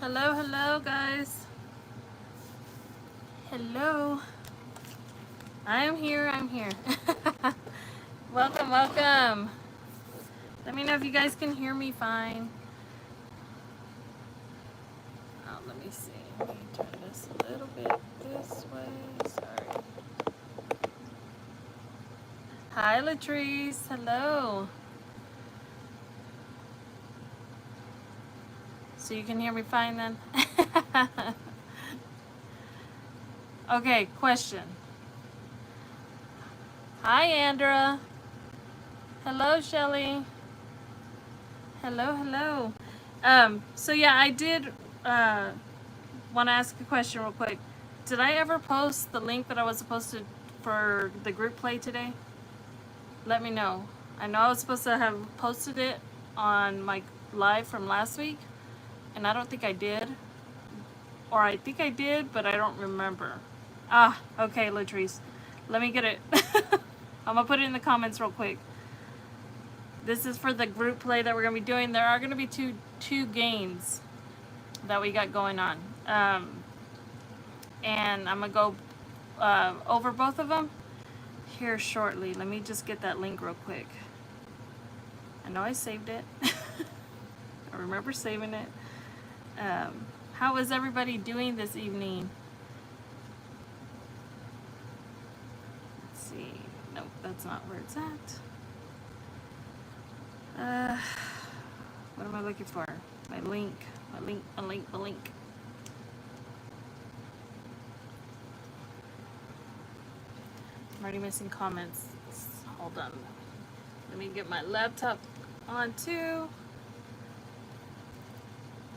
Hello, hello, guys. Hello. I am here. I'm here. Welcome, welcome. Let me know if you guys can hear me fine. Oh, let me see. Let me turn this a little bit this way. Sorry. Hi, Latrice. Hello. So you can hear me fine then? Okay, question. Hi, Andra. Hello, Shelly. Hello, hello. So yeah, I did want to ask a question real quick. Did I ever post the link that I was supposed to for the group play today? Let me know. I know I was supposed to have posted it on my live from last week, and I don't think I did. Or I think I did, but I don't remember. Ah, okay, Latrice. Let me get it. I'm gonna put it in the comments real quick. This is for the group play that we're gonna be doing. There are gonna be two games that we got going on, and I'm gonna go over both of them here shortly. Let me just get that link real quick. I know I saved it. I remember saving it. How is everybody doing this evening? Let's see. Nope, that's not where it's at. What am I looking for? My link. My link. I'm already missing comments. Hold on. Let me get my laptop on too.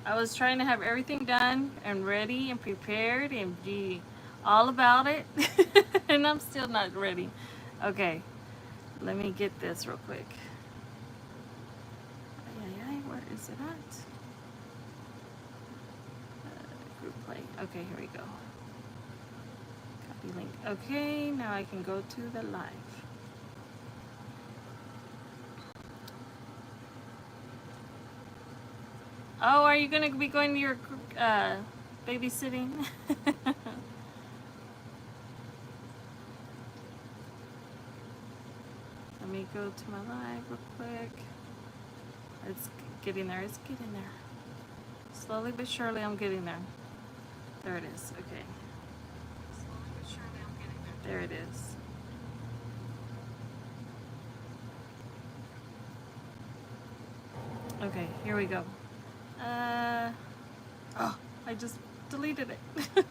I was trying to have everything done and ready and prepared and be all about it. And I'm still not ready. Okay. Let me get this real quick. Where is it at? Group play. Okay, here we go. Copy link. Okay, now I can go to the live. Oh, are you going to be going to your babysitting? Let me go to my live real quick. It's getting there. It's getting there. Slowly but surely, I'm getting there. There it is. Okay. Slowly but surely, I'm getting there. There it is. Okay, here we go. Oh, I just deleted it.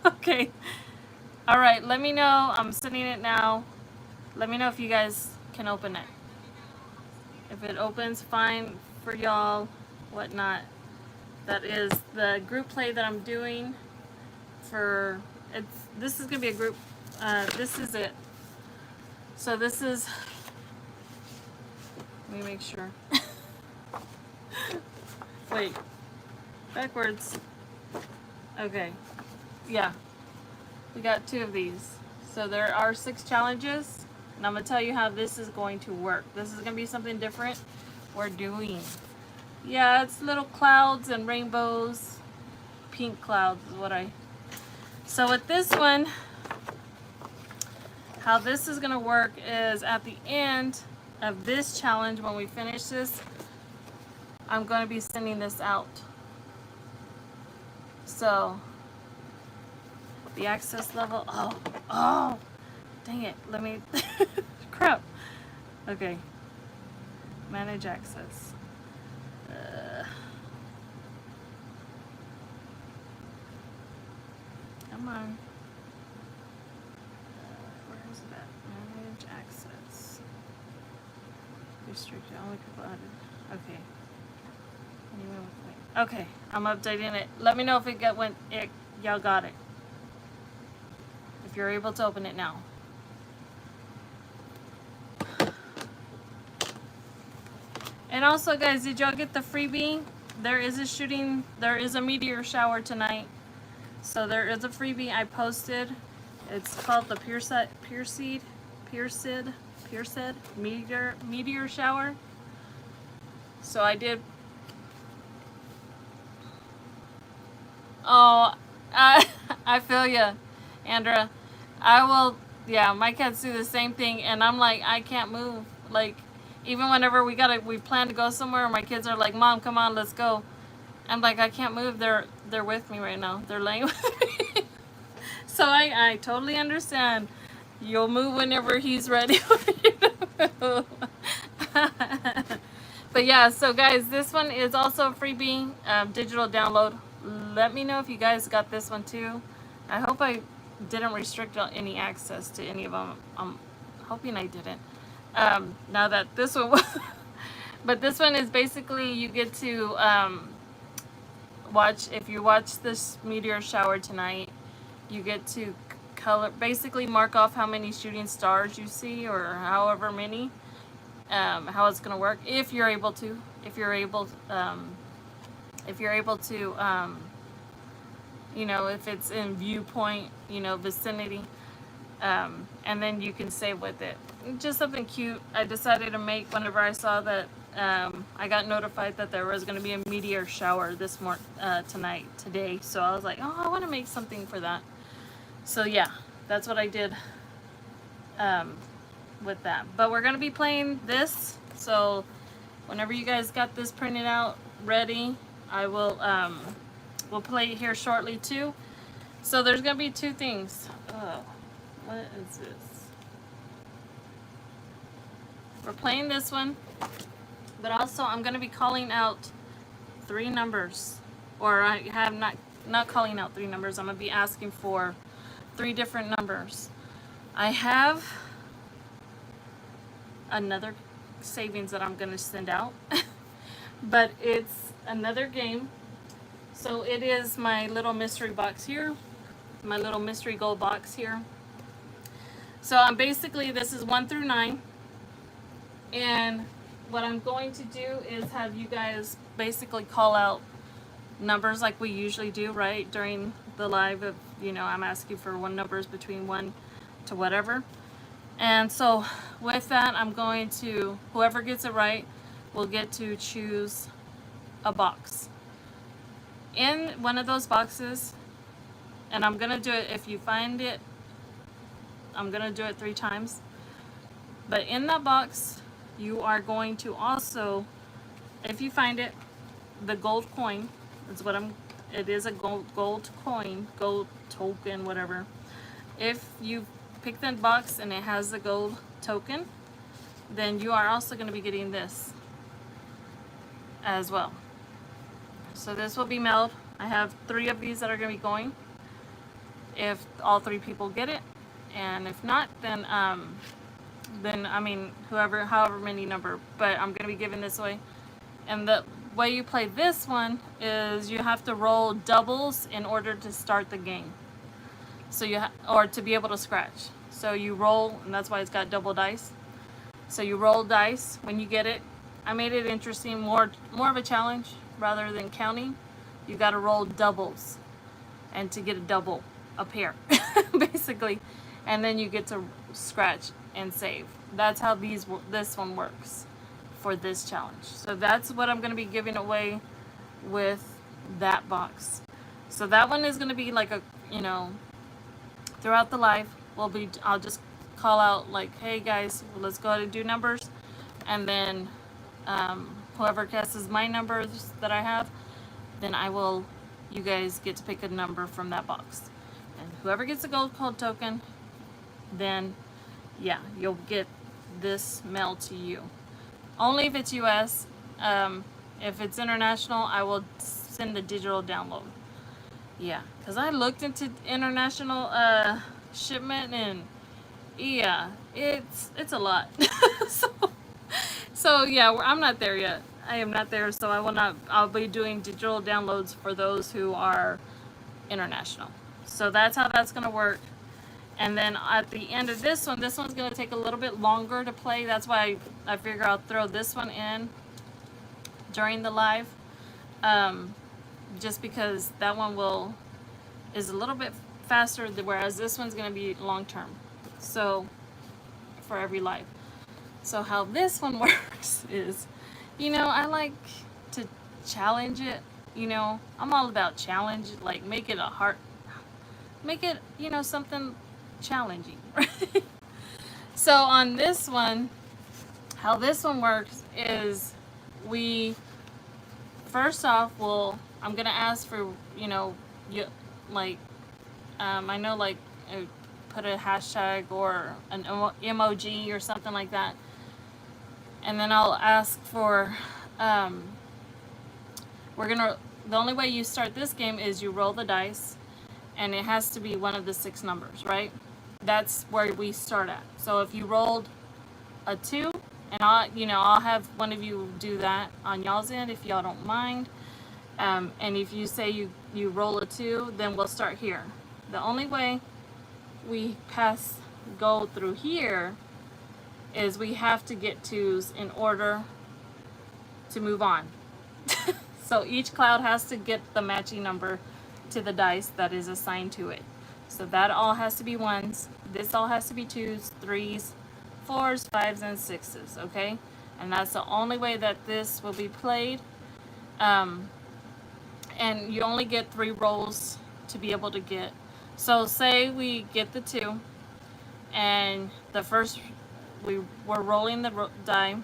Okay. All right, let me know. I'm sending it now. Let me know if you guys can open it. If it opens, fine for y'all, whatnot. That is the group play that I'm doing for, this is gonna be a group, this is it. So this is, let me make sure. Wait, backwards. Okay, yeah, we got 2 of these. So there are 6 challenges, and I'm gonna tell you how this is going to work. This is gonna be something different we're doing. Yeah, it's little clouds and rainbows. Pink clouds is what I... So with this one, how this is gonna work is at the end of this challenge, when we finish this, I'm gonna be sending this out. So the access level, oh, dang it, let me, crap. Okay, manage access. Come on. Where is it at? Manage access. Restricted, only people added. Okay. Okay, I'm updating it. Let me know if y'all got it. If you're able to open it now. And also, guys, did y'all get the freebie? There is a meteor shower tonight. So there is a freebie I posted. It's called the Pierced meteor shower. So I did. Oh, I, I feel you, Andra. I will, yeah, my cats do the same thing, and I'm like, I can't move. Like, even whenever we plan to go somewhere, my kids are like, Mom, come on, let's go. I'm like, I can't move. They're with me right now. They're laying with me. So I totally understand. You'll move whenever he's ready for you to move. But yeah, so guys, this one is also a freebie, digital download. Let me know if you guys got this one too. I hope I didn't restrict any access to any of them. I'm hoping I didn't. Now that this one was, but this one is basically you get to watch, if you watch this meteor shower tonight, you get to color, basically mark off how many shooting stars you see, or however many, how it's going to work, if you're able to, if you're able to, you know, if it's in viewpoint, you know, vicinity, and then you can save with it. Just something cute I decided to make whenever I saw that I got notified that there was going to be a meteor shower today. So I was like, oh, I want to make something for that. So yeah, that's what I did with that. But we're going to be playing this. So whenever you guys got this printed out, ready, I will, we'll play it here shortly too. So there's going to be two things. Oh, what is this? We're playing this one, but also I'm going to be calling out 3 numbers, or I have not calling out 3 numbers. I'm going to be asking for 3 different numbers. I have another savings that I'm going to send out, but it's another game. So it is my little mystery box here, my little mystery gold box here. So I'm basically, this is 1 through 9. And what I'm going to do is have you guys basically call out numbers like we usually do, right? During the live of, you know, I'm asking for numbers between 1 to whatever. And so with that, I'm going to, whoever gets it right will get to choose a box. In one of those boxes, and I'm going to do it, if you find it, I'm going to do it 3 times. But in that box, you are going to also, if you find it, the gold coin is what it is a gold coin, gold token, whatever. If you pick that box and it has the gold token, then you are also going to be getting this as well. So this will be mailed. I have 3 of these that are going to be going, if all 3 people get it. And if not, then I mean, however many number, but I'm going to be giving this away. And the way you play this one is you have to roll doubles in order to start the game. So or to be able to scratch. So you roll, and that's why it's got double dice. So you roll dice when you get it. I made it interesting, more of a challenge rather than counting. You got to roll doubles, and to get a double, a pair, basically, and then you get to scratch and save. That's how this one works for this challenge. So that's what I'm going to be giving away with that box. So that one is going to be like a, you know, throughout the live, I'll just call out like, hey guys, let's go ahead and do numbers, and then whoever guesses my numbers that I have, then you guys get to pick a number from that box, and whoever gets a gold code token, then yeah, you'll get this mailed to you. Only if it's US. If it's international, I will send the digital download. Yeah, because I looked into international shipment, and yeah, it's a lot. so yeah, I'm not there yet. I am not there, so I'll be doing digital downloads for those who are international. So that's how that's going to work. And then at the end of this one's going to take a little bit longer to play. That's why I figure I'll throw this one in during the live. Just because that one is a little bit faster, whereas this one's going to be long term. So for every live. So how this one works is, you know, I like to challenge it. You know, I'm all about challenge, like make it something challenging. So on this one, how this one works is we first off I'm gonna ask for, you like, I know, like, put a hashtag or an emoji or something like that, and then I'll ask for, the only way you start this game is you roll the dice, and it has to be one of the 6 numbers, right? That's where we start at. So if you rolled a 2, and I'll have one of you do that on y'all's end if y'all don't mind. And if you say you roll a 2, then we'll start here. The only way we go through here is we have to get 2s in order to move on. So each cloud has to get the matching number to the dice that is assigned to it. So that all has to be 1s. This all has to be 2s, 3s, 4s, 5s, and 6s, okay? And that's the only way that this will be played. And you only get 3 rolls to be able to get. So say we get the 2, and the first, we're rolling the die,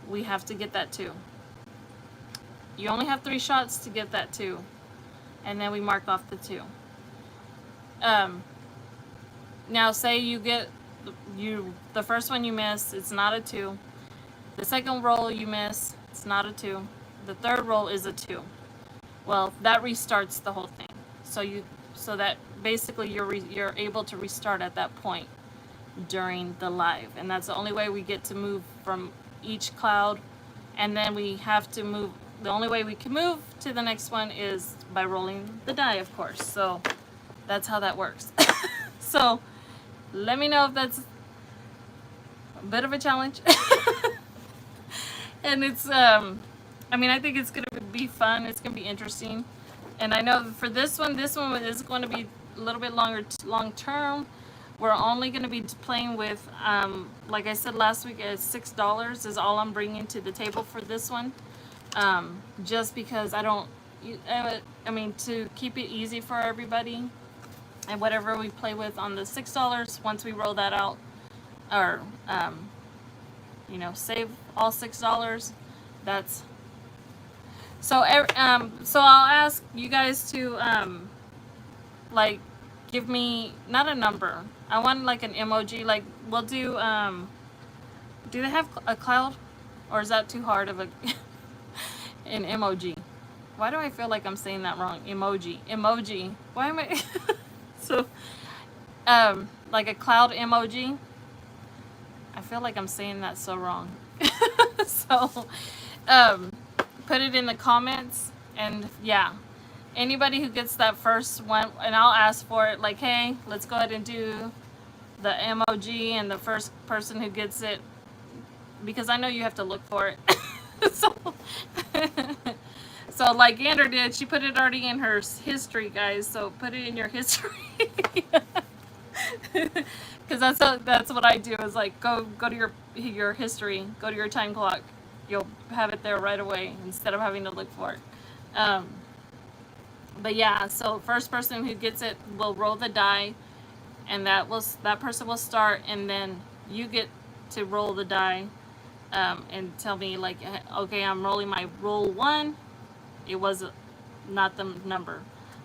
we have to get that 2. You only have 3 shots to get that 2, and then we mark off the 2. Now say you get, the first one you miss, it's not a 2. The second roll you miss, it's not a 2. The third roll is a 2. Well, that restarts the whole thing. So that basically you're able to restart at that point during the live, and that's the only way we get to move from each cloud. And then we have to move. The only way we can move to the next one is by rolling the die, of course. So that's how that works. So let me know if that's a bit of a challenge. And it's I think it's gonna be fun. It's gonna be interesting. And I know for this one is going to be a little bit long term. We're only going to be playing with, like I said last week, $6 is all I'm bringing to the table for this one. Just because to keep it easy for everybody, and whatever we play with on the $6, once we roll that out, or, save all $6, that's... So I'll ask you guys to, give me, not a number. I want, like, an emoji. Like, we'll do they have a cloud? Or is that too hard of an emoji? Why do I feel like I'm saying that wrong? Emoji. Why am I... So, like a cloud emoji. I feel like I'm saying that so wrong. So, put it in the comments, and yeah, anybody who gets that first one, and I'll ask for it, like, hey, let's go ahead and do the emoji, and the first person who gets it, because I know you have to look for it. So like Andrew did, she put it already in her history, guys, so put it in your history. Because that's what I do, is like go to your history, go to your time clock. You'll have it there right away instead of having to look for it. But yeah, so first person who gets it will roll the die, and that person will start, and then you get to roll the die, and tell me, like, okay, I'm rolling my roll 1. It was not the number.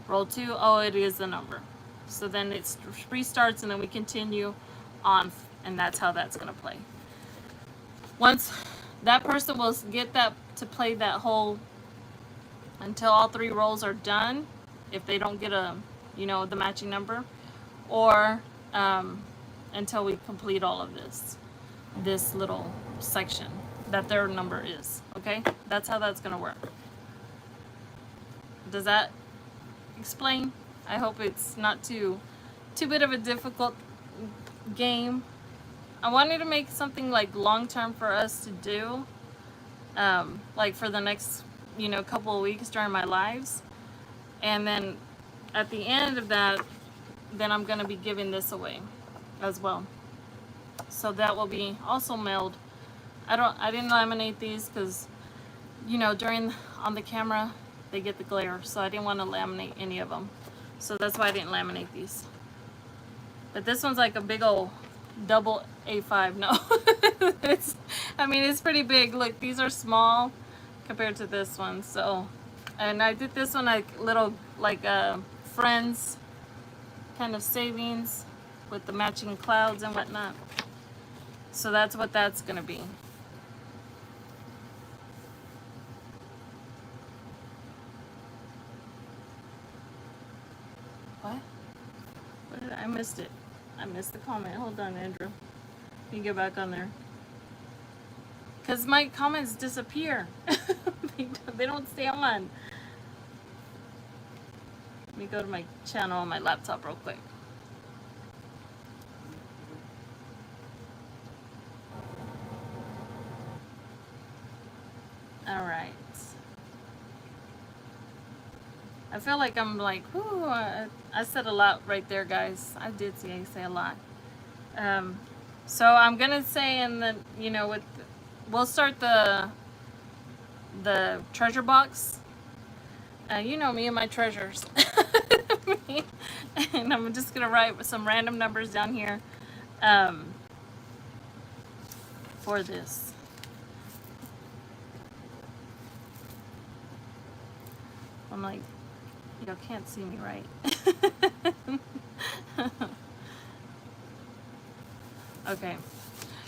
Roll 2. Oh, it is the number. So then it restarts, and then we continue on, and that's how that's gonna play. Once that person will get that to play that whole until all 3 rolls are done, if they don't get the matching number, or until we complete all of this little section that their number is. Okay, that's how that's gonna work. Does that explain? I hope it's not too bit of a difficult game. I wanted to make something like long term for us to do, like for the next couple of weeks during my lives, and then at the end of that, then I'm gonna be giving this away as well. So that will be also mailed. I didn't laminate these because on the camera they get the glare, so I didn't want to laminate any of them. So that's why I didn't laminate these. But this one's like a big old double A5. No, I mean, it's pretty big. Look, these are small compared to this one. So, and I did this one like little, like friends kind of savings with the matching clouds and whatnot. So that's what that's gonna be. What? I missed it. I missed the comment. Hold on, Andrew. You get back on there. Because my comments disappear. They don't stay on. Let me go to my channel on my laptop real quick. Alright. I feel like I'm like, whoo, I said a lot right there, guys. I did say a lot. So I'm gonna say in the, you know, we'll start the treasure box. You know me and my treasures. And I'm just gonna write some random numbers down here for this. I'm like, y'all can't see me, right? Okay.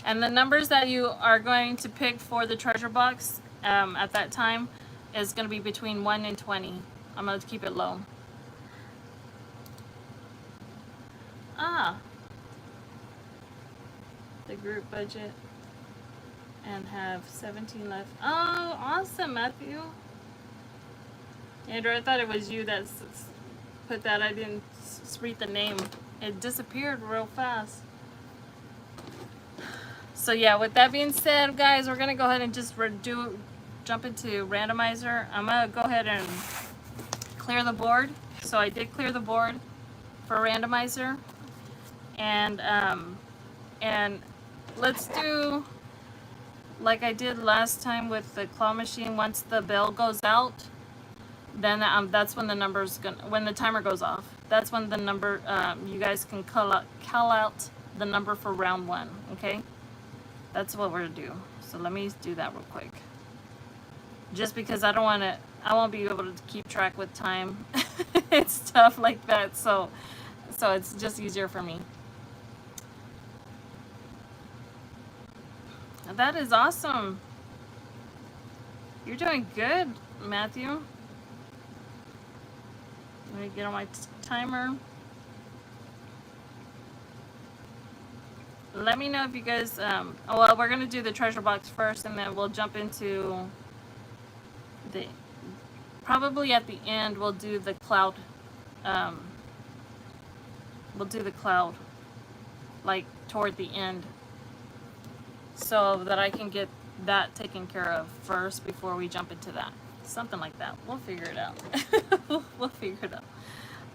And the numbers that you are going to pick for the treasure box at that time is going to be between 1 and 20. I'm going to keep it low. The group budget. And have 17 left. Oh, awesome, Matthew. Andrew, I thought it was you that put that. I didn't read the name. It disappeared real fast. So yeah, with that being said, guys, we're gonna go ahead and just jump into randomizer. I'm gonna go ahead and clear the board. So I did clear the board for randomizer, and let's do like I did last time with the claw machine. Once the bell goes out, then that's when the number's when the timer goes off. That's when the number you guys can call out the number for round 1. Okay. That's what we're gonna do. So let me do that real quick. Just because I won't be able to keep track with time. It's tough like that, so it's just easier for me. That is awesome. You're doing good, Matthew. Let me get on my timer. Let me know if you guys, well, we're going to do the treasure box first, and then we'll jump into probably at the end, we'll do the cloud, like, toward the end, so that I can get that taken care of first before we jump into that. Something like that. We'll figure it out. We'll figure it out.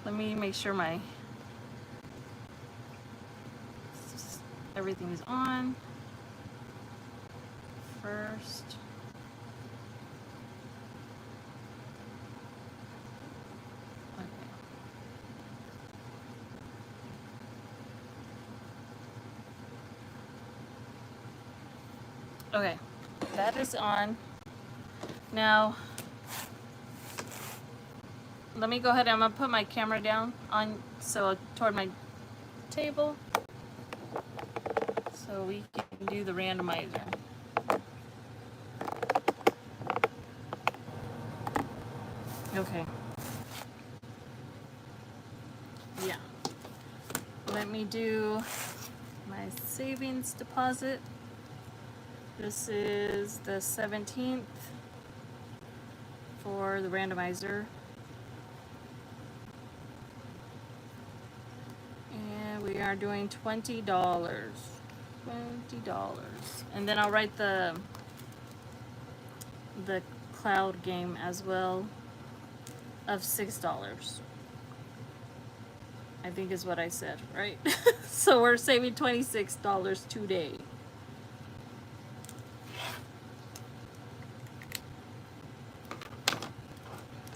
Let me make sure everything is on first. Okay, that is on. Now, let me go ahead. I'm gonna put my camera down toward my table, so we can do the randomizer. Okay. Yeah. Let me do my savings deposit. This is the 17th for the randomizer. And we are doing $20. $20. And then I'll write the cloud game as well of $6. I think is what I said, right? So we're saving $26 today.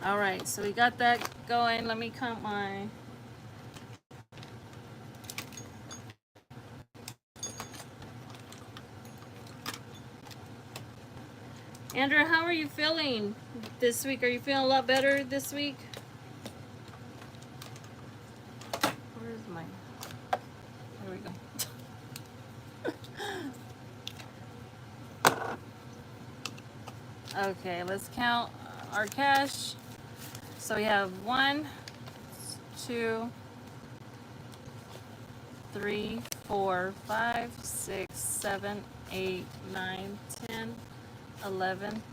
All right, so we got that going. Let me count my... Andrew, how are you feeling this week? Are you feeling a lot better this week? Where is mine? There we go. Okay, let's count our cash. So we have 1, 2, 3, 4, 5, 6, 7, 8, 9, 10, 11,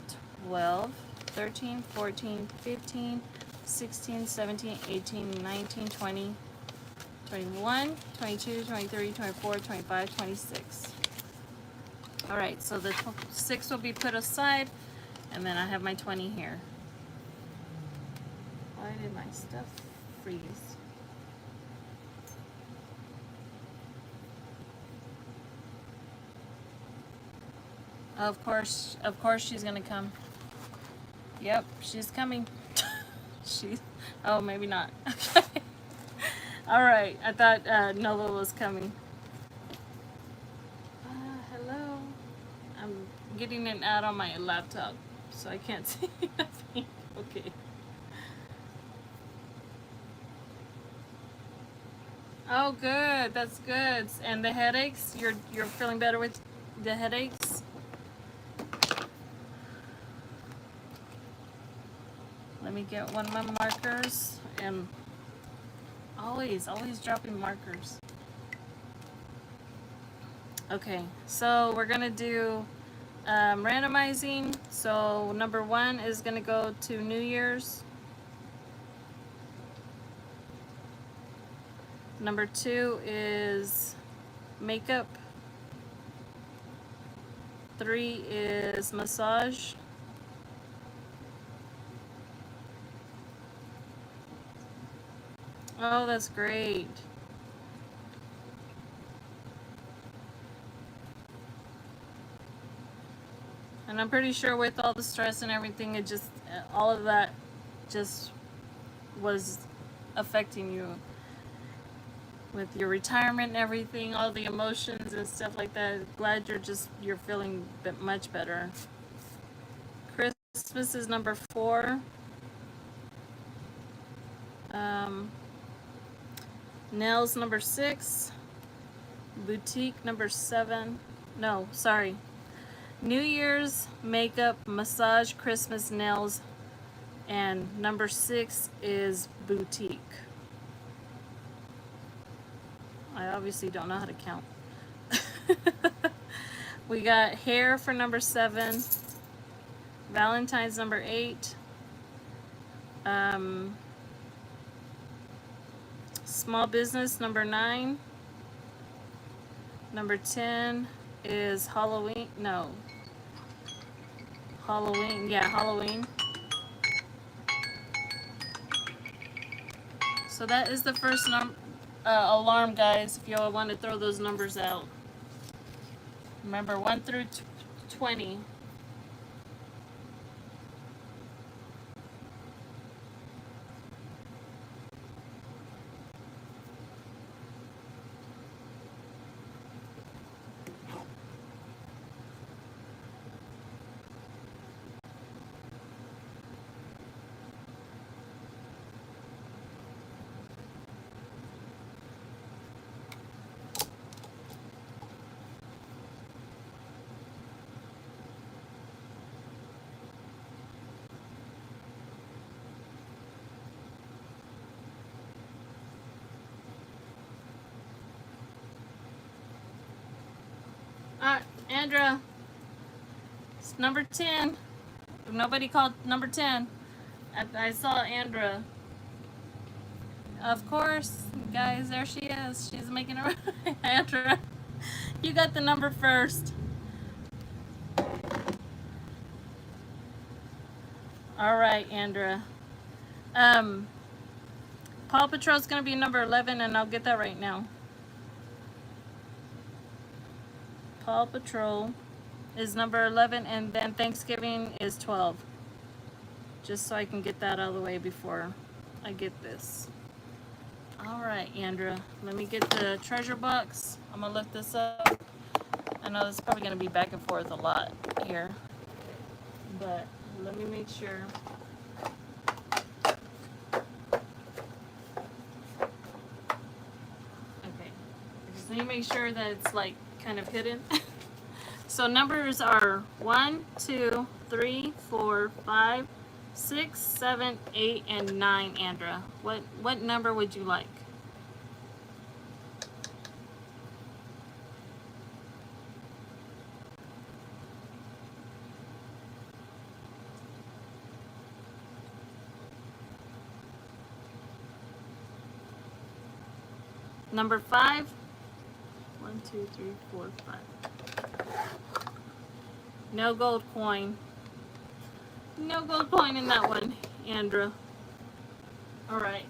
12, 13, 14, 15, 16, 17, 18, 19, 20, 21, 22, 23, 24, 25, 26. All right, so the 6 will be put aside, and then I have my 20 here. Why did my stuff freeze? Of course she's gonna come. Yep, she's coming. Oh, maybe not. Okay. All right, I thought Nola was coming. Hello. I'm getting an ad on my laptop, so I can't see nothing. Okay. Oh, good. That's good. And the headaches? You're feeling better with the headaches? Let me get one of my markers, and always dropping markers. Okay, so we're gonna do randomizing. So number 1 is gonna go to New Year's. Number 2 is makeup. 3 is massage. Oh, that's great. And I'm pretty sure with all the stress and everything, it just, all of that just was affecting you with your retirement and everything, all the emotions and stuff like that. Glad you're feeling much better. Christmas is number 4. Nails number 6. Boutique number 7. No, sorry. New Year's, makeup, massage, Christmas, nails, and number 6 is boutique. I obviously don't know how to count. We got hair for number 7, Valentine's number 8, small business number 9, number 10 is Halloween. No, Halloween. Yeah, Halloween. So that is the first alarm, guys, if you all want to throw those numbers out. Remember, 1 through 20. Andra, it's number 10. Nobody called number 10. I saw Andra. Of course, guys, there she is. She's making a Andra, you got the number first. All right, Andra. Paw Patrol's gonna be number 11, and I'll get that right now. Paw Patrol is number 11, and then Thanksgiving is 12. just so I can get that out of the way before I get this. All right, Andra, let me get the treasure box. I'm gonna look this up. I know this is probably gonna be back and forth a lot here, but let me make sure. Okay, I just need to make sure that it's like kind of hidden. So numbers are 1, 2, 3, 4, 5, 6, 7, 8, and 9, Andra. What number would you like? Number 5? 1, 2, 3, 4, 5. No gold coin. No gold coin in that one, Andra. Alright.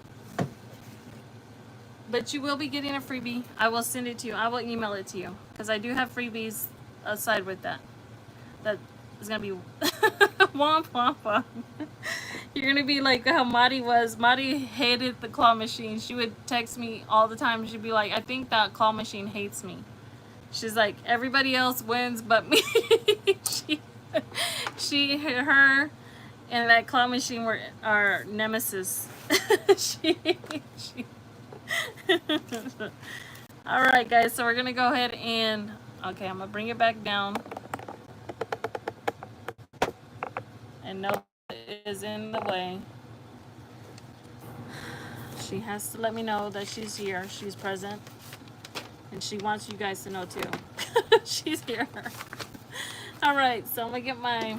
But you will be getting a freebie. I will send it to you. I will email it to you. Because I do have freebies aside with that. That is going to be womp womp womp. You're going to be like how Madi was. Madi hated the claw machine. She would text me all the time. She'd be like, I think that claw machine hates me. She's like, everybody else wins but me. Her, and that claw machine were our nemesis. Alright guys, so we're gonna go ahead and, okay, I'm gonna bring it back down. And no is in the way. She has to let me know that she's here, she's present. And she wants you guys to know too. She's here. Alright, so I'm gonna get my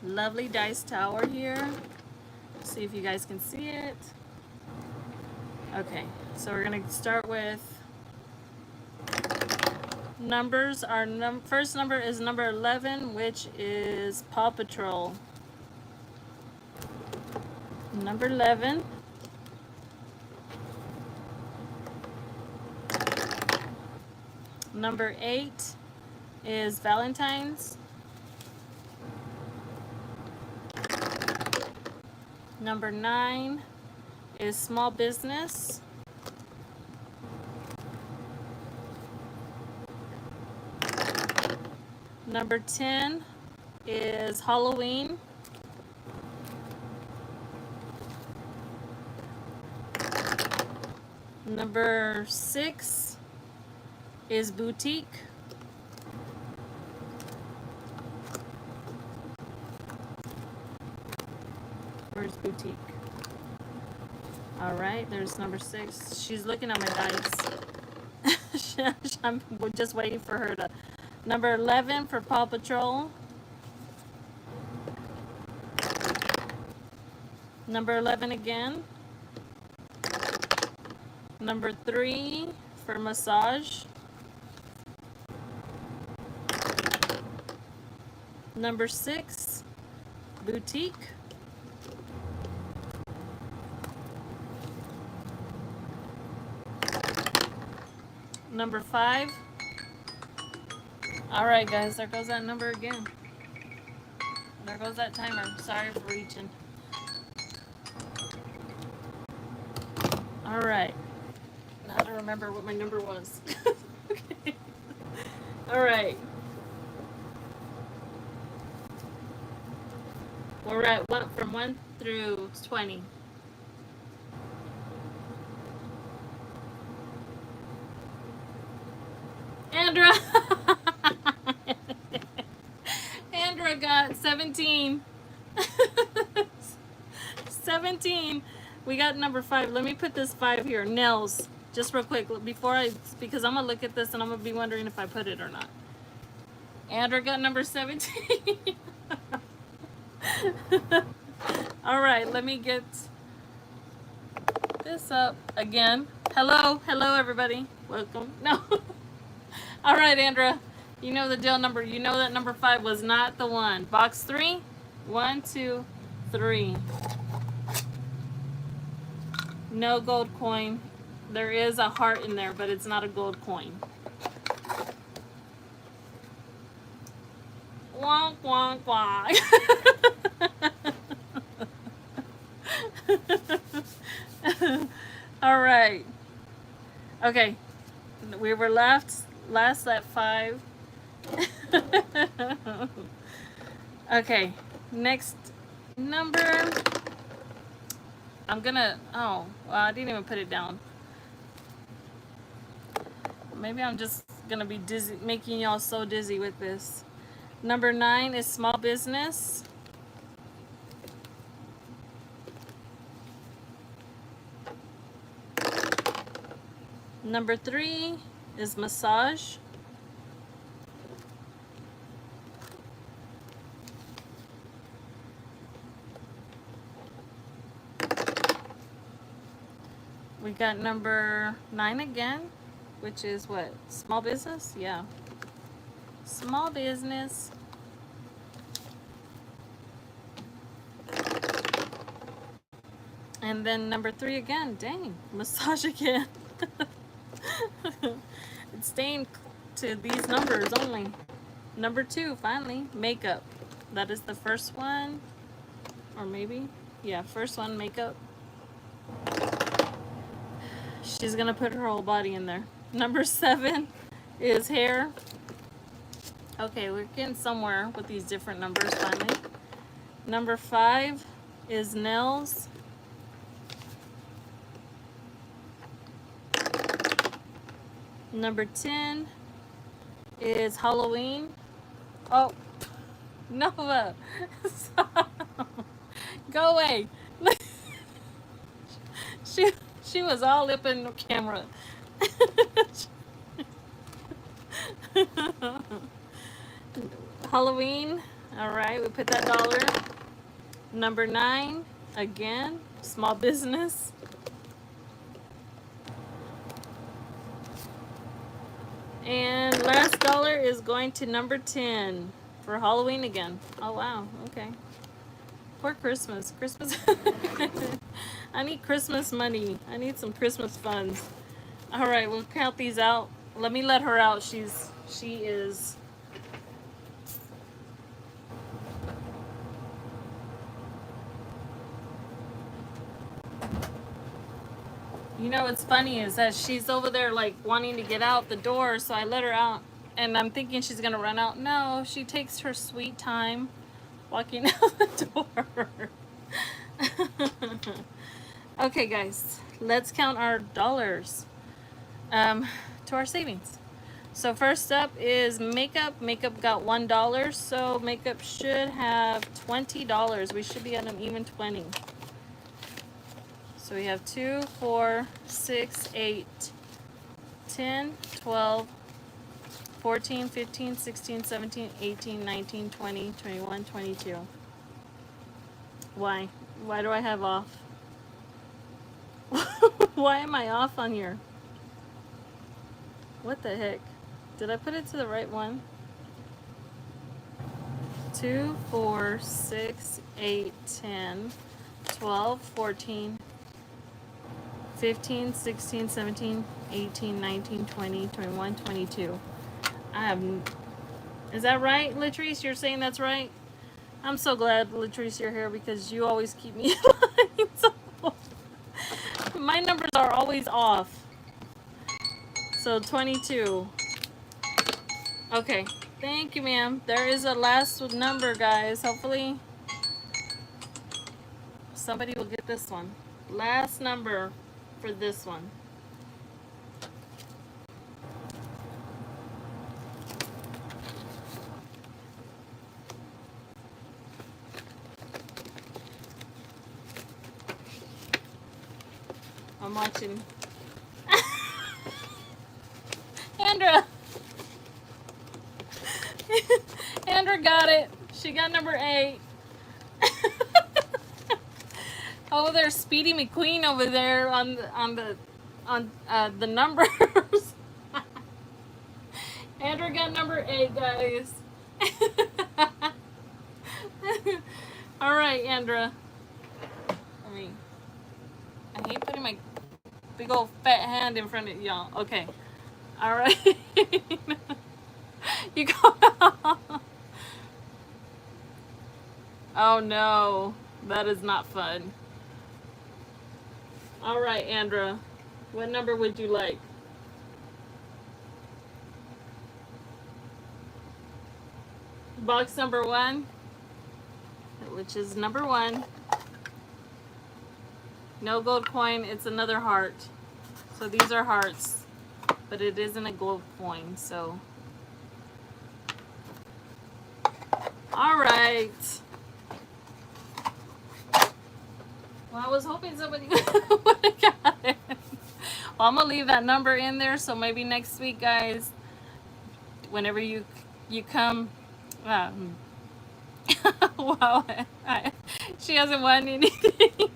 lovely dice tower here. See if you guys can see it. Okay, so we're gonna start with numbers. Our first number is number 11, which is Paw Patrol. Number 11. Number 8 is Valentine's. Number 9 is Small Business. Number 10 is Halloween. Number 6 is Boutique. Where's Boutique? All right, there's number 6. She's looking at my dice. I'm just waiting for her to. Number 11 for Paw Patrol. Number 11 again. Number 3 for Massage. Number 6, Boutique. Number 5. All right, guys, there goes that number again. There goes that timer. Sorry for reaching. All right. Now to remember what my number was. Okay. All right. We're at from 1 through 20. Andra. Andra got 17. 17. We got number 5. Let me put this 5 here. Nails. Just real quick before because I'm gonna look at this and I'm gonna be wondering if I put it or not. Andra got number 17. All right, let me get this up again. Hello everybody. Welcome. No. All right, Andra. You know the deal number. You know that number 5 was not the one. Box 3. 1, 2, 3. No gold coin. There is a heart in there, but it's not a gold coin. Wonk, wonk, wonk. All right. Okay. We were last at 5. Okay. Next number. I'm gonna. Oh, well, I didn't even put it down. Maybe I'm just gonna be dizzy, making y'all so dizzy with this. Number 9 is small business. Number 3 is massage. We got number 9 again, which is what? Small business? Yeah. Small business. And then number 3 again. Dang, massage again. It's staying to these numbers only. Number 2, finally, makeup. That is the first one. Or maybe, yeah, first one, makeup. She's gonna put her whole body in there. Number 7 is hair. Okay, we're getting somewhere with these different numbers finally. Number 5 is nails. Number 10 is Halloween. Oh, Nova. Go away. She was all up in the camera. Halloween. All right, we put that dollar. Number 9, again, small business. And last dollar is going to number 10 for Halloween again. Oh, wow. Okay. Poor Christmas. Christmas. I need Christmas money. I need some Christmas funds. All right, we'll count these out. Let me let her out. She is. You know what's funny is that she's over there like wanting to get out the door, so I let her out, and I'm thinking she's gonna run out. No, she takes her sweet time walking out the door. Okay, guys, let's count our dollars to our savings. So first up is makeup. Makeup got $1, so makeup should have $20. We should be at an even 20. So we have 2, 4, 6, 8, 10, 12, 14, 15, 16, 17, 18, 19, 20, 21, 22. Why? Why do I have off? Why am I off on here? What the heck? Did I put it to the right one? 2, 4, 6, 8, 10, 12, 14, 15, 16, 17, 18, 19, 20, 21, 22. Is that right, Latrice? You're saying that's right? I'm so glad, Latrice, you're here because you always keep me in line. So my numbers are always off. So 22. Okay. Thank you, ma'am. There is a last number, guys. Hopefully somebody will get this one. Last number for this one. I'm watching. Andra! Andra got it. She got number 8. Oh, there's Speedy McQueen over there on the numbers. Andrew got number 8, guys. All right, Andra. I hate putting my big old fat hand in front of y'all. Okay. All right. You go. Oh no, that is not fun. All right, Andra. What number would you like? Box number 1, which is number 1. No gold coin, it's another heart. So these are hearts, but it isn't a gold coin, so. All right. Well, I was hoping somebody would have got it. Well, I'm gonna leave that number in there, so maybe next week, guys, whenever you come, wow, she hasn't won anything.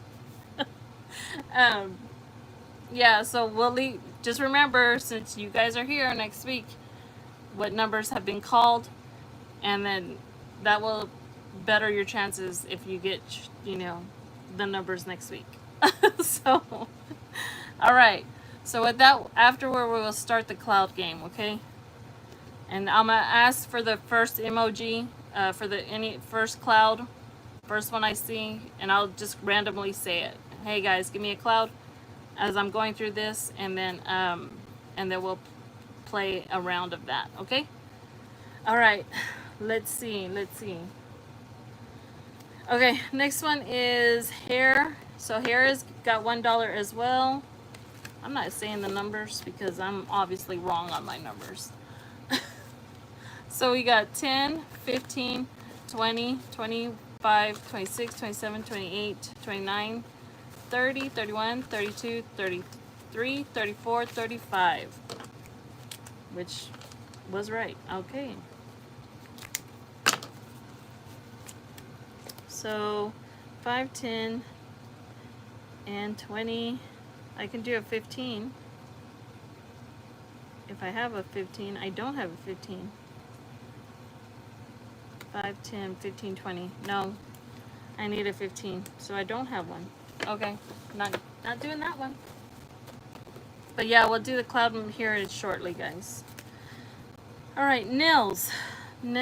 Yeah, so we'll leave. Just remember, since you guys are here next week, what numbers have been called, and then that will better your chances if you get, the numbers next week. So, all right. So with that, afterward, we will start the cloud game, okay? And I'm gonna ask for the first emoji, for any first cloud, first one I see, and I'll just randomly say it. Hey guys, give me a cloud as I'm going through this, and then we'll play a round of that, okay? All right, let's see. Okay, next one is hair. So hair has got $1 as well. I'm not saying the numbers because I'm obviously wrong on my numbers. So we got 10, 15, 20, 25, 26, 27, 28, 29, 30, 31, 32, 33, 34, 35. Which was right. Okay. So 5, 10, and 20. I can do a 15. If I have a 15, I don't have a 15. 5, 10, 15, 20. No, I need a 15, so I don't have one. Okay, not doing that one. But yeah, we'll do the cloud here shortly, guys. All right, nails. And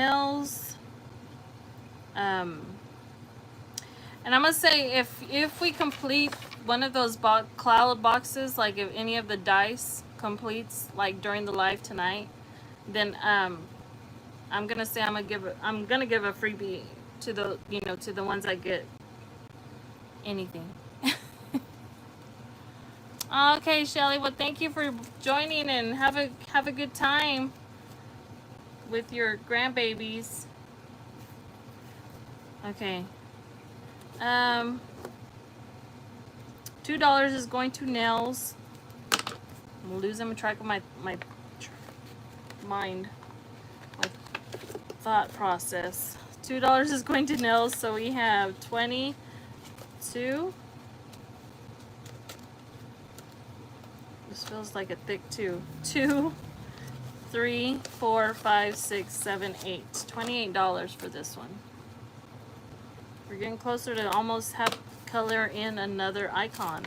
I'm gonna say if we complete one of those cloud boxes, like if any of the dice completes like during the live tonight, then I'm gonna say I'm gonna give a freebie to the ones that get anything. Okay, Shelly. Well, thank you for joining, and have a good time with your grandbabies. Okay. $2 is going to nails. I'm losing track of my mind, my thought process. $2 is going to nails, so we have 22. This feels like a thick 2. 2, 3, 4, 5, 6, 7, 8. $28 for this one. We're getting closer to almost have color in another icon.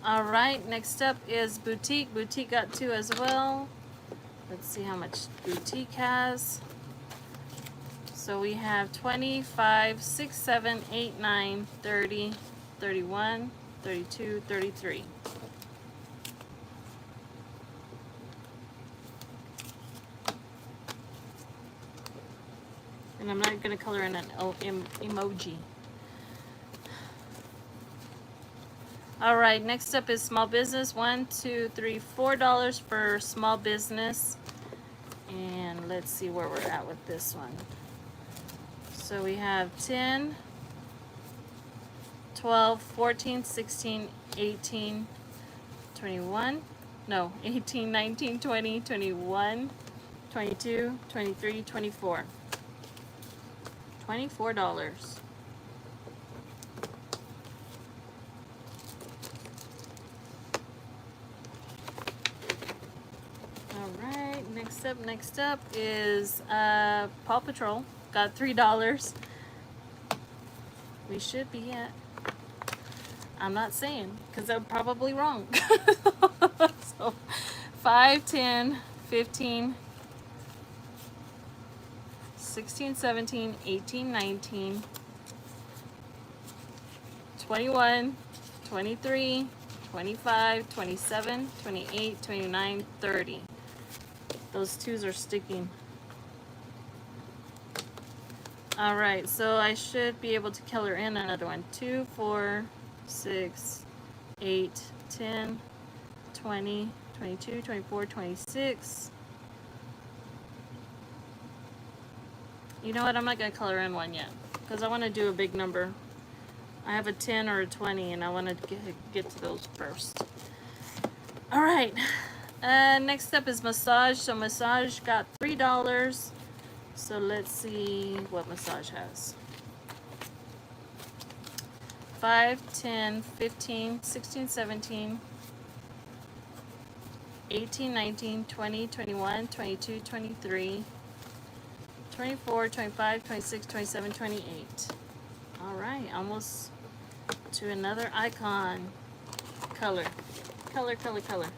All right, next up is boutique. Boutique got 2 as well. Let's see how much boutique has. So we have 25, 6, 7, 8, 9, 30, 31, 32, 33. And I'm not going to color in an emoji. All right, next up is small business. $1, 2, 3, $4 for small business. And let's see where we're at with this one. So we have 10, 12, 14, 16, 18, 21. No, 18, 19, 20, 21, 22, 23, 24. $24. All right, next up is Paw Patrol. Got $3. We should be at, I'm not saying, because I'm probably wrong. So 5, 10, 15, 16, 17, 18, 19, 21, 23, 25, 27, 28, 29, 30. Those twos are sticking. Alright, so I should be able to color in another one. 2, 4, 6, 8, 10, 20, 22, 24, 26. You know what? I'm not going to color in one yet because I want to do a big number. I have a 10 or a 20 and I want to get to those first. Alright, next up is massage. So massage got $3. So let's see what massage has. 5, 10, 15, 16, 17, 18, 19, 20, 21, 22, 23, 24, 25, 26, 27, 28. Alright, almost to another icon. Color. Color, color, color.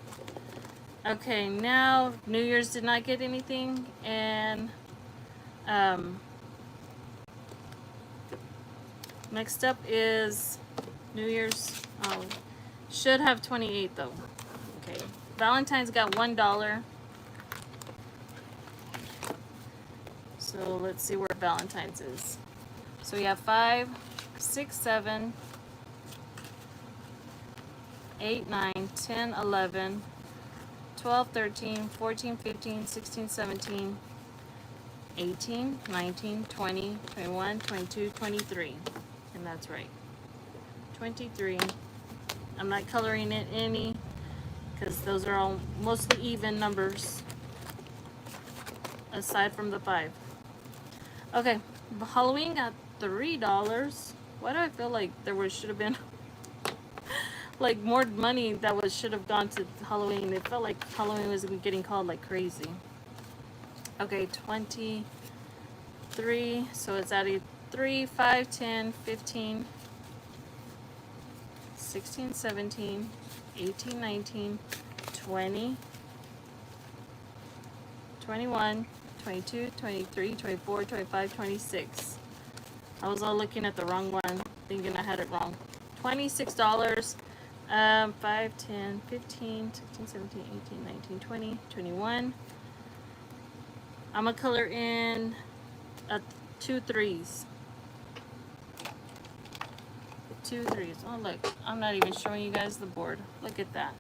Okay, now New Year's did not get anything, and next up is New Year's. Oh, should have 28 though. Okay, Valentine's got $1. So let's see where Valentine's is. So we have 5, 6, 7, 8, 9, 10, 11, 12, 13, 14, 15, 16, 17, 18, 19, 20, 21, 22, 23. And that's right. 23. I'm not coloring it any because those are all mostly even numbers aside from the 5. Okay, Halloween got $3. Why do I feel like should have been like more money that should have gone to Halloween? It felt like Halloween was getting called like crazy. Okay, 23. So it's added 3, 5, 10, 15, 16, 17, 18, 19, 20, 21, 22, 23, 24, 25, 26. I was all looking at the wrong one, thinking I had it wrong. $26. 5, 10, 15, 16, 17, 18, 19, 20, 21. I'm going to color in 2 3s. 2 3s. Oh, look. I'm not even showing you guys the board. Look at that.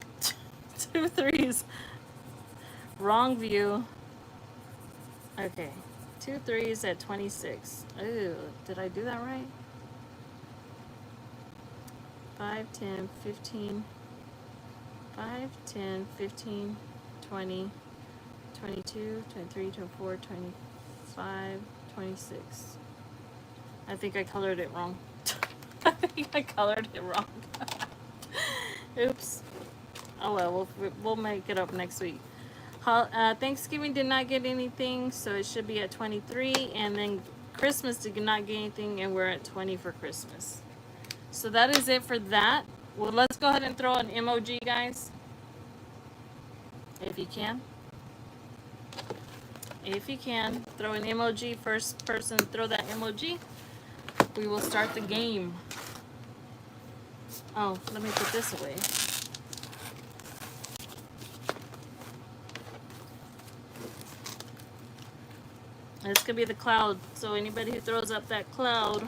2 3s. Wrong view. Okay. 2 3s at 26. Ooh, did I do that right? 5, 10, 15. 5, 10, 15, 20, 22, 23, 24, 25, 26. I think I colored it wrong. I think I colored it wrong. Oops. Oh well, we'll make it up next week. Thanksgiving did not get anything, so it should be at 23. And then Christmas did not get anything, and we're at 20 for Christmas. So that is it for that. Well, let's go ahead and throw an emoji, guys. If you can. If you can, throw an emoji. First person throw that emoji. We will start the game. Oh, let me put this away. It's gonna be the cloud. So anybody who throws up that cloud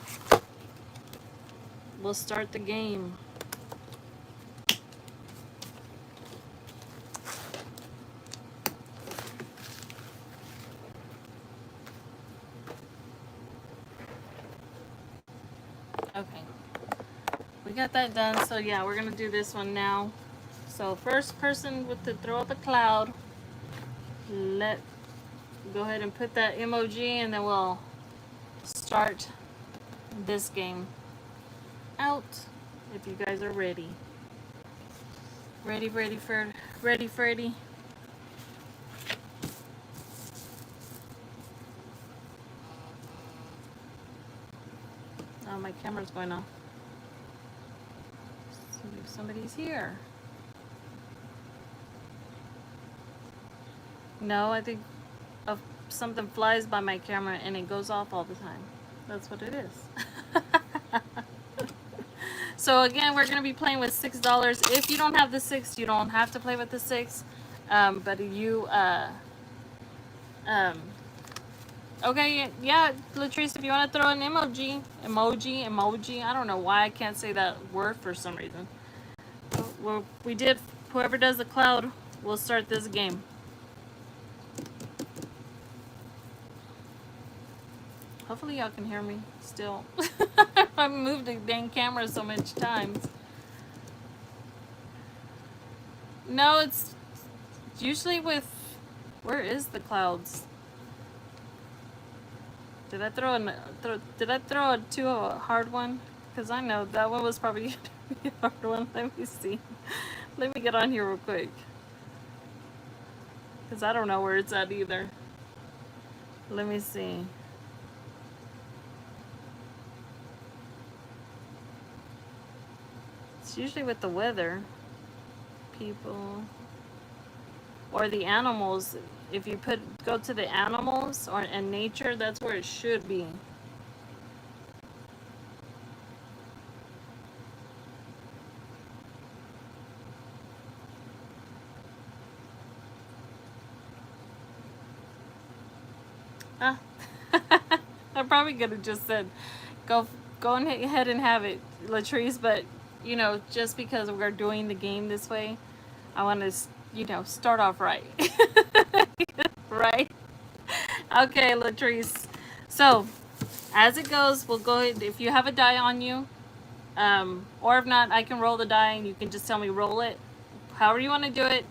will start the game. Okay, we got that done. So yeah, we're gonna do this one now. So first person with to throw up a cloud, go ahead and put that emoji, and then we'll start this game out. If you guys are ready. Ready, Freddy. Oh, my camera's going off. See if somebody's here. No, I think something flies by my camera and it goes off all the time. That's what it is. So again, we're gonna be playing with $6. If you don't have the 6, you don't have to play with the 6. But you, okay, yeah, Latrice, if you want to throw an emoji, I don't know why I can't say that word for some reason. Well, we did, whoever does the cloud will start this game. Hopefully y'all can hear me still. I've moved the dang camera so much times. No, it's usually with, where is the clouds? Did I throw a too hard one? Because I know that one was probably a hard one. Let me see. Let me get on here real quick. Because I don't know where it's at either. Let me see. It's usually with the weather. People. Or the animals. If you go to the animals and nature, that's where it should be. Ah. I probably could have just said, go ahead and have it, Latrice, but, you know, just because we're doing the game this way, I want to, you know, start off right. Right? Okay, Latrice. So, as it goes, we'll go ahead, if you have a die on you, or if not, I can roll the die and you can just tell me roll it. However you want to do it.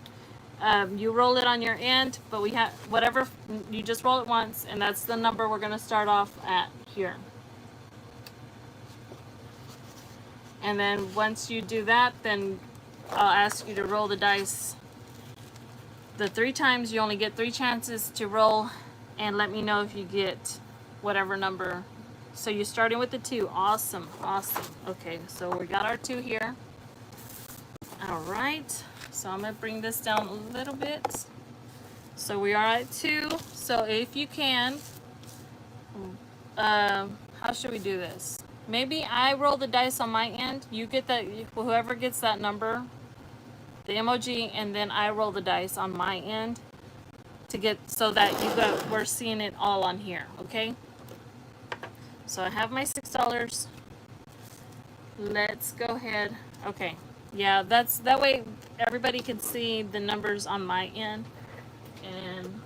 You roll it on your end, but we have whatever, you just roll it once, and that's the number we're going to start off at here. And then once you do that, then I'll ask you to roll the dice. The 3 times, you only get 3 chances to roll, and let me know if you get whatever number. So you're starting with the 2. Awesome, awesome. Okay, so we got our 2 here. All right. So I'm going to bring this down a little bit. So we are at 2. So if you can, how should we do this? Maybe I roll the dice on my end. You get that, whoever gets that number, the emoji, and then I roll the dice on my end to get, so that we're seeing it all on here, okay? So I have my $6. Let's go ahead. Okay. Yeah, that way everybody can see the numbers on my end. And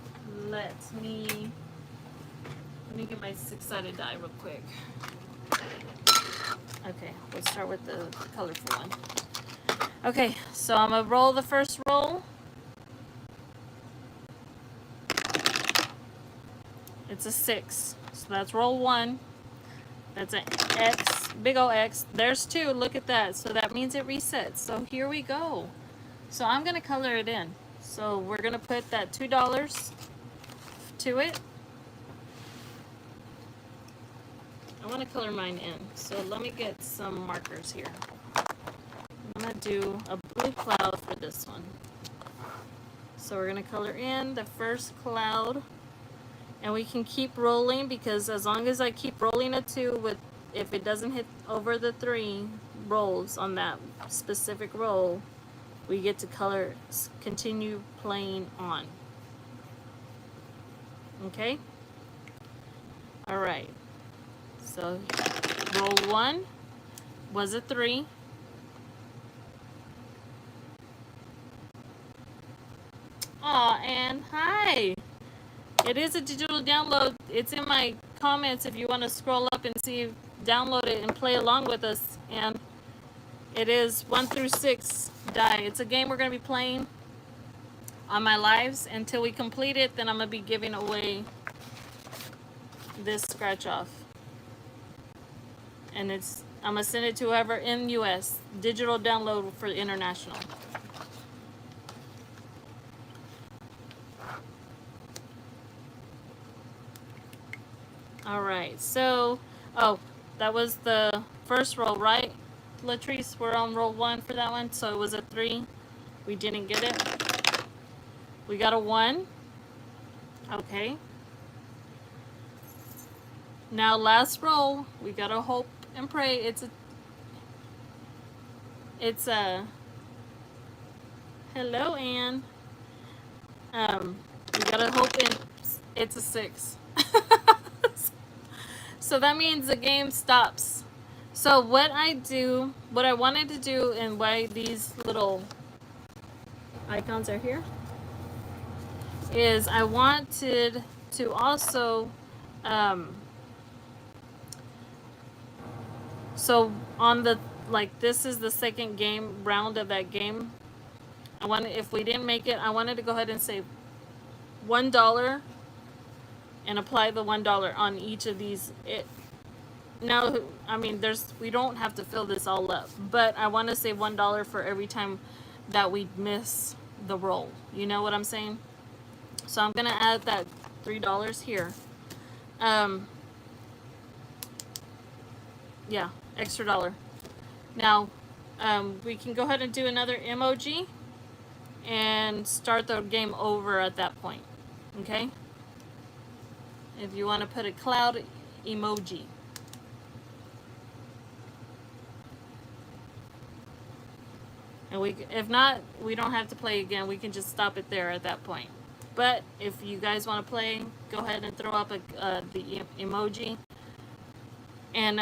let me get my 6-sided die real quick. Okay, let's start with the colorful one. Okay, so I'm gonna roll the first roll. It's a 6. So that's roll 1. That's an X, big ol' X. There's 2, look at that. So that means it resets. So here we go. So I'm gonna color it in. So we're gonna put that $2 to it. I want to color mine in, so let me get some markers here. I'm going to do a blue cloud for this one. So we're going to color in the first cloud, and we can keep rolling, because as long as I keep rolling a 2, if it doesn't hit over the 3 rolls on that specific roll, we get to continue playing on. Okay? All right. So roll 1 was a 3. Aw, and hi. It is a digital download. It's in my comments if you want to scroll up and see, download it and play along with us. And it is 1 through 6 die. It's a game we're going to be playing on my lives until we complete it. Then I'm going to be giving away this scratch off. And I'm going to send it to whoever in US. Digital download for international. All right, so, oh, that was the first roll, right? Latrice, we're on roll 1 for that one, so it was a 3. We didn't get it. We got a 1. Okay. Now last roll, we gotta hope and pray It's a hello, Anne. You gotta hope it's a 6. So that means the game stops. So what I wanted to do, and why these little icons are here, is I wanted to also, so on the, like, this is the second game round of that game. If we didn't make it, I wanted to go ahead and say $1 and apply the $1 on each of these. Now, I mean, we don't have to fill this all up, but I want to say $1 for every time that we miss the roll. You know what I'm saying? So I'm gonna add that $3 here. Yeah, extra dollar. Now, we can go ahead and do another emoji and start the game over at that point. Okay? If you want to put a cloud emoji. And if not, we don't have to play again. We can just stop it there at that point. But if you guys want to play, go ahead and throw up the emoji, and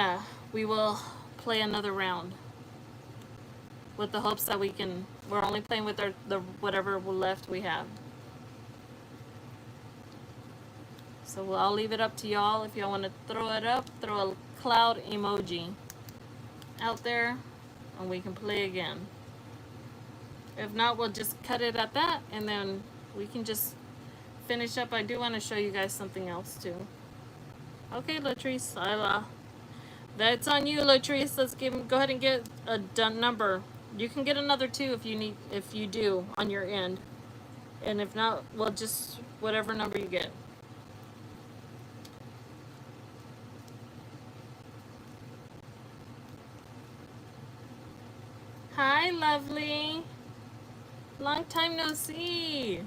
we will play another round with the hopes that we're only playing with the whatever left we have. So I'll leave it up to y'all. If y'all want to throw it up, throw a cloud emoji out there, and we can play again. If not, we'll just cut it at that, and then we can just finish up. I do want to show you guys something else too. Okay, Latrice, that's on you, Latrice. Let's go ahead and get a done number. You can get another 2 if you do on your end, and if not, well, just whatever number you get. Hi, lovely. Long time no see.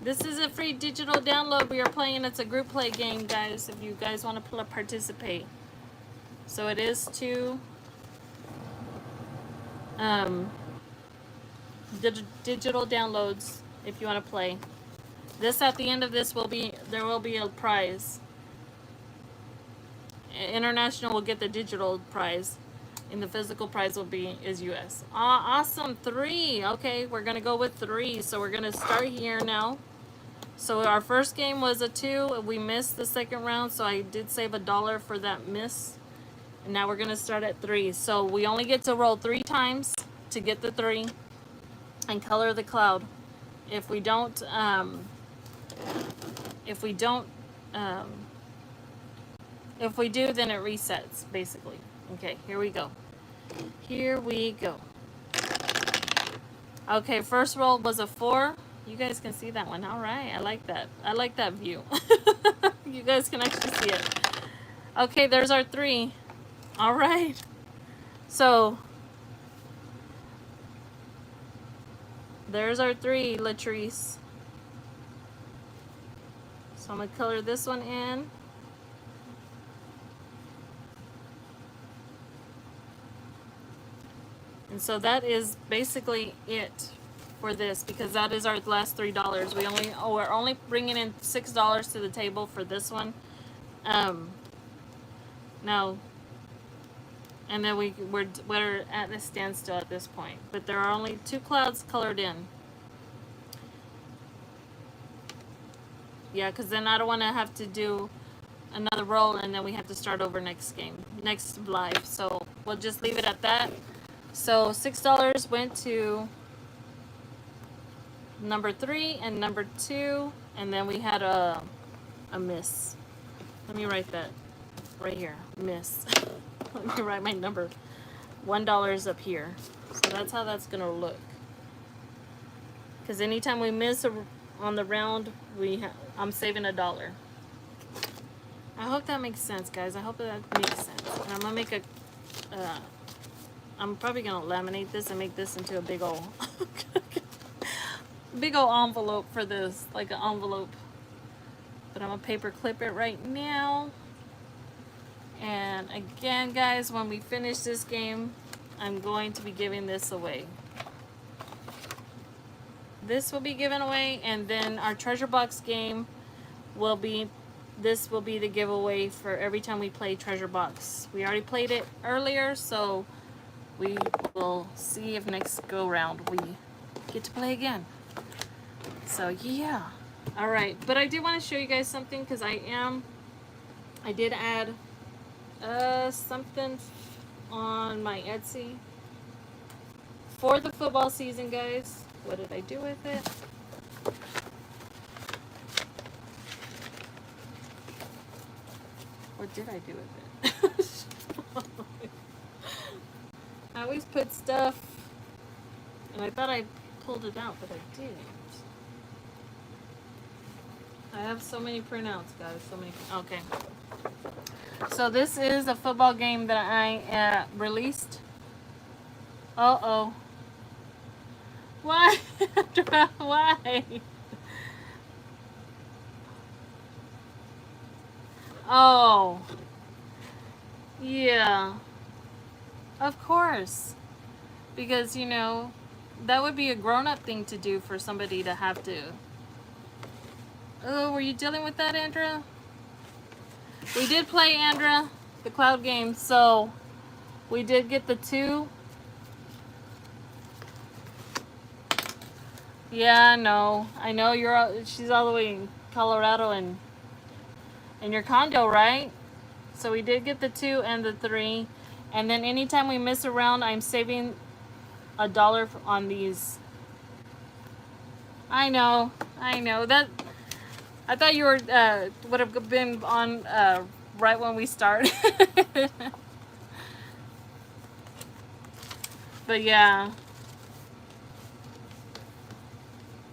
This is a free digital download we are playing. It's a group play game, guys, if you guys want to participate. So it is to digital downloads if you want to play. This, at the end of this, there will be a prize. International will get the digital prize, and the physical prize is US. Awesome. 3. Okay, we're gonna go with 3. So we're gonna start here now. So our first game was a 2. We missed the second round, so I did save $1 for that miss. And now we're gonna start at 3. So we only get to roll 3 times to get the 3 and color the cloud. If we don't, if we do, then it resets, basically. Okay, here we go. Here we go. Okay, first roll was a 4. You guys can see that one. All right, I like that. I like that view. You guys can actually see it. Okay, there's our 3. All right. So there's our 3, Latrice. So I'm gonna color this one in. And so that is basically it for this, because that is our last $3. We're only bringing in $6 to the table for this one. Now, and then we're at a standstill at this point. But there are only 2 clouds colored in. Yeah, because then I don't want to have to do another roll and then we have to start over next live. So we'll just leave it at that. So $6 went to number 3 and number 2, and then we had a miss. Let me write that right here, miss. Let me write my number. $1 is up here. So that's how that's gonna look. Because anytime we miss on the round, I'm saving $1. I hope that makes sense, guys. I hope that makes sense. And I'm gonna make I'm probably gonna laminate this and make this into a big old envelope for this, like an envelope. But I'm gonna paper clip it right now. And again, guys, when we finish this game, I'm going to be giving this away. This will be given away, and then our treasure box game will be, this will be the giveaway for every time we play treasure box. We already played it earlier, so we will see if next go round we get to play again. So yeah. All right, but I do want to show you guys something, because I did add something on my Etsy for the football season, guys. What did I do with it? What did I do with it? I always put stuff, and I thought I pulled it out, but I didn't. I have so many printouts, guys. So many. Okay. So this is a football game that I released. Uh-oh. Why? Why? Oh. Yeah. Of course. Because, you know, that would be a grown-up thing to do for somebody to have to. Oh, were you dealing with that, Andrea? We did play, Andrea, the cloud game, so we did get the 2. Yeah, no. I know she's all the way in Colorado and in your condo, right? So we did get the 2 and the 3. And then anytime we miss a round, I'm saving $1 on these. I know. That I thought you were would have been on right when we started. But yeah.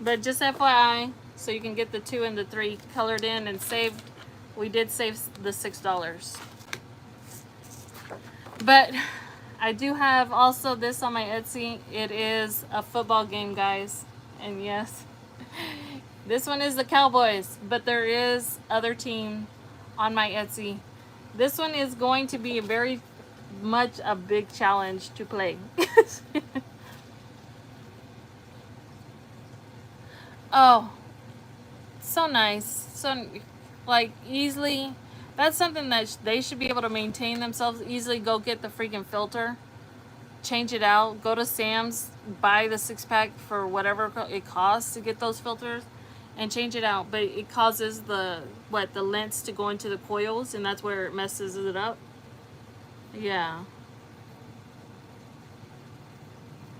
But just FYI, so you can get the 2 and the 3 colored in and saved. We did save the $6. But I do have also this on my Etsy. It is a football game, guys. And yes, this one is the Cowboys, but there is other team on my Etsy. This one is going to be very much a big challenge to play. Oh, so nice. So, like, easily. That's something that they should be able to maintain themselves. Easily go get the freaking filter. Change it out. Go to Sam's. Buy the 6-pack for whatever it costs to get those filters. And change it out. But it causes the lens to go into the coils. And that's where it messes it up. Yeah.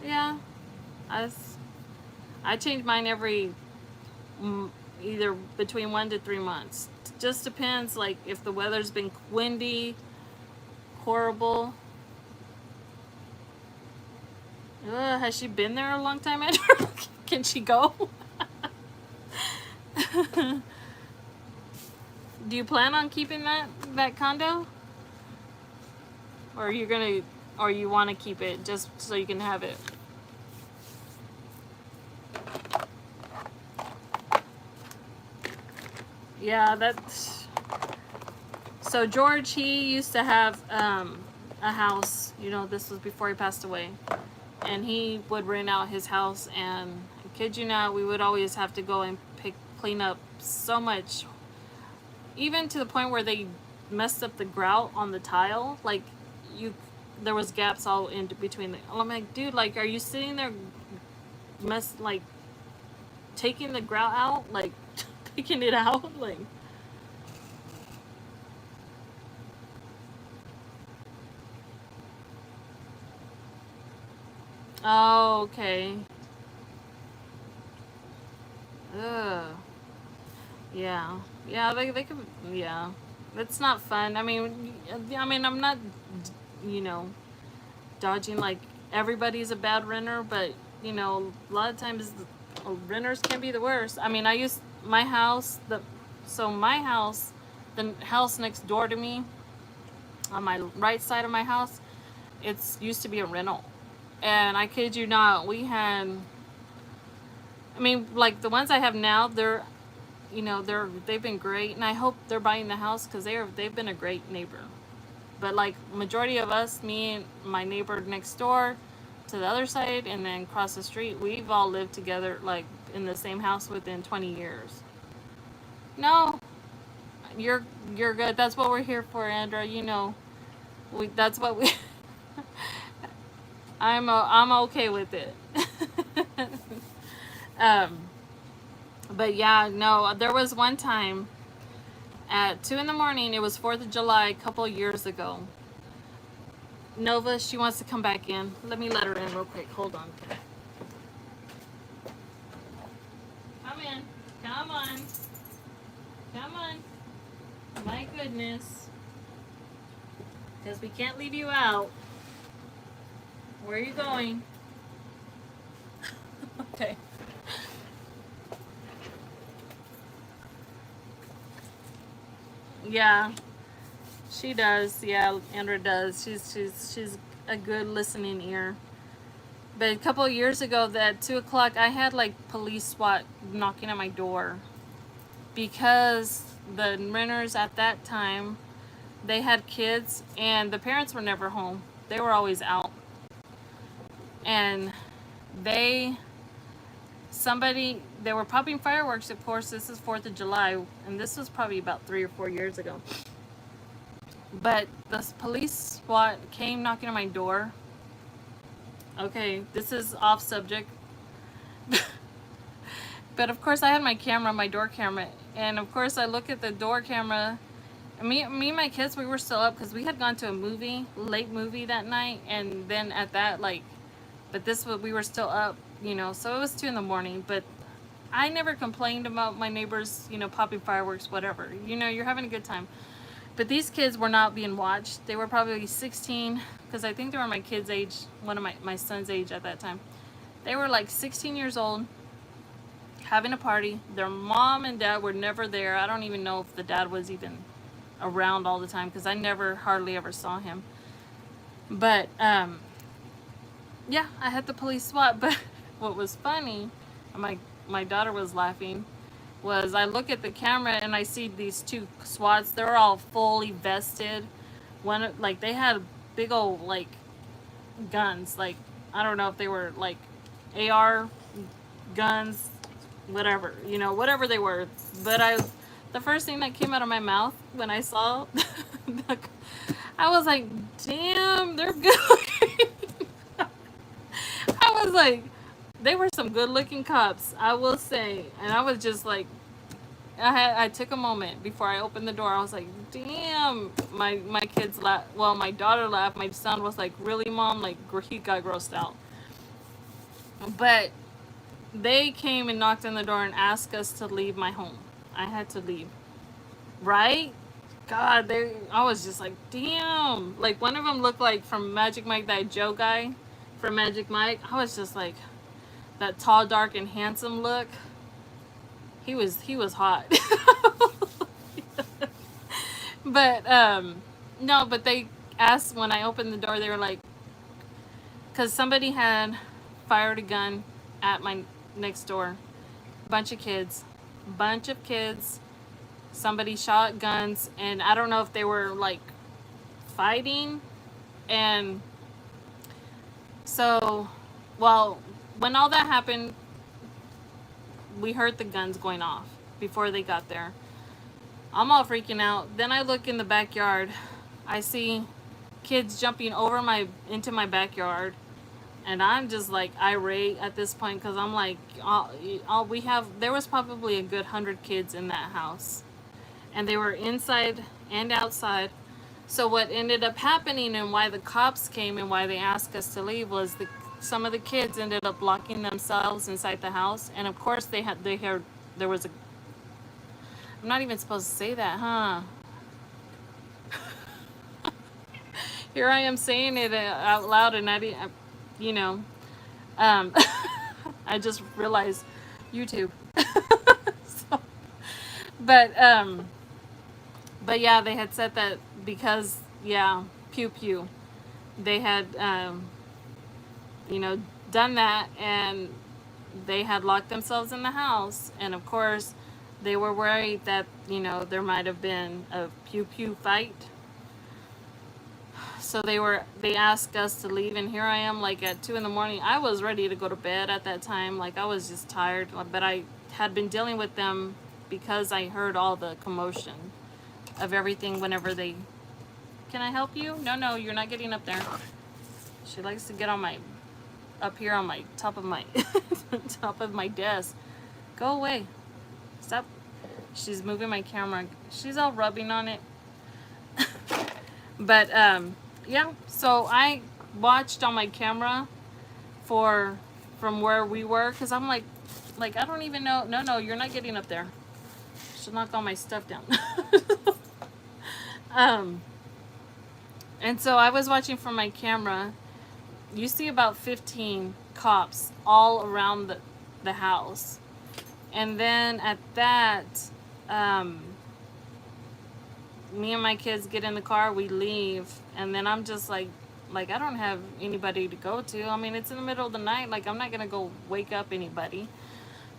Yeah. I change mine every either between 1 to 3 months. Just depends, like if the weather's been windy, horrible. Has she been there a long time, Andrew? Can she go? Do you plan on keeping that condo, or you want to keep it just so you can have it? Yeah, that's so George, he used to have a house, you know, this was before he passed away, and he would rent out his house, and I kid you not, we would always have to go and clean up so much, even to the point where they messed up the grout on the tile. Like, there was gaps all in between I'm like, dude, like, are you sitting there like taking the grout out, like picking it out, like. Oh, okay. Ugh. Yeah. Yeah, they could, yeah. It's not fun. I mean, I'm not, you know, dodging like everybody's a bad renter, but, you know, a lot of times renters can be the worst. I mean, I used my house, my house, the house next door to me, on my right side of my house, it's used to be a rental. And I kid you not, we had, I mean, like the ones I have now, they're, you know, they've been great, and I hope they're buying the house because they've been a great neighbor. But like majority of us, me and my neighbor next door to the other side and then across the street, we've all lived together like in the same house within 20 years. No, you're you're good. That's what we're here for, Andra. You know, that's what we I'm okay with it. um but yeah, no, there was one time at 2 in the morning, it was 4th of July a couple of years ago. Nova, she wants to come back in. Let me let her in real quick. Hold on. Come in. Come on. Come on. My goodness. Because we can't leave you out. Where are you going? Okay. Yeah, she does. Yeah, Andra does. She's a good listening ear. But a couple of years ago, at 2 o'clock, I had like police SWAT knocking at my door because the renters at that time, they had kids and the parents were never home. They were always out. And they they were popping fireworks. Of course, this is 4th of July, and this was probably about 3 or 4 years ago. But the police SWAT came knocking on my door. Okay, this is off subject. But of course I had my camera, my door camera, and of course I look at the door camera. Me and my kids, we were still up because we had gone to a late movie that night, and then at that, like, but this was, we were still up, you know, so it was 2 in the morning, but I never complained about my neighbors, you know, popping fireworks, whatever. You know, you're having a good time. But these kids were not being watched. They were probably 16, because I think they were my kid's age, one of my son's age at that time. They were like 16 years old, having a party. Their mom and dad were never there. I don't even know if the dad was even around all the time, because I never hardly ever saw him. But yeah, I had the police SWAT. But what was funny, my daughter was laughing, was I look at the camera and I see these two SWATs. They're all fully vested. One, like, they had big old like guns. Like, I don't know if they were like AR guns, whatever, you know, whatever they were. But the first thing that came out of my mouth when I saw, I was like, damn, they're good looking. I was like, they were some good looking cops, I will say. And I was just like, I took a moment before I opened the door. I was like, damn. My kids laughed. Well, my daughter laughed. My son was like, really, Mom? Like, he got grossed out. But they came and knocked on the door and asked us to leave my home. I had to leave. Right? God, I was just like, damn. Like, one of them looked like from Magic Mike, that Joe guy from Magic Mike. I was just like, that tall, dark, and handsome look. He was hot. But no, but they asked when I opened the door. They were like, because somebody had fired a gun at my next door. Bunch of kids. Somebody shot guns, and I don't know if they were like fighting. And so, well, when all that happened, we heard the guns going off before they got there. I'm all freaking out. Then I look in the backyard. I see kids jumping into my backyard. And I'm just like irate at this point, because I'm like, there was probably a good 100 kids in that house. And they were inside and outside. So what ended up happening, and why the cops came and why they asked us to leave, was some of the kids ended up locking themselves inside the house. And of course there was I'm not even supposed to say that, huh? Here I am saying it out loud, and you know, I just realized YouTube. So, but yeah, they had said that because, yeah, pew pew, they had, you know, done that, and they had locked themselves in the house. And of course, they were worried that, you know, there might have been a pew pew fight. So they asked us to leave, and here I am, like at 2 in the morning. I was ready to go to bed at that time. Like I was just tired, but I had been dealing with them because I heard all the commotion of everything whenever they. Can I help you? No, you're not getting up there. She likes to get on my, up here on my top of my, top of my desk. Go away. Stop. She's moving my camera. She's all rubbing on it. But yeah, so I watched on my camera from where we were, because I'm like I don't even know. No, you're not getting up there. She'll knock all my stuff down. And so I was watching from my camera. You see about 15 cops all around the house. And then at that, me and my kids get in the car, we leave, and then I'm just like I don't have anybody to go to. I mean, it's in the middle of the night, like I'm not gonna go wake up anybody.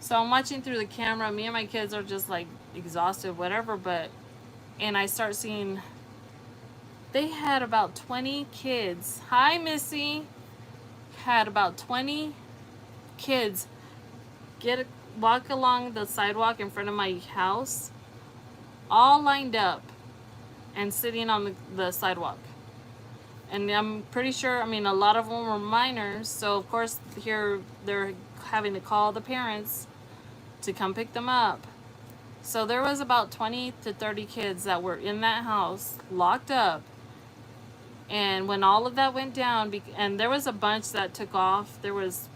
So I'm watching through the camera. Me and my kids are just like exhausted, whatever, and I start seeing they had about 20 kids. Hi, Missy. Had about 20 kids walk along the sidewalk in front of my house, all lined up and sitting on the sidewalk. And I'm pretty sure, I mean, a lot of them were minors, so of course here they're having to call the parents to come pick them up. So there was about 20 to 30 kids that were in that house, locked up. And when all of that went down, and there was a bunch that took off, there was,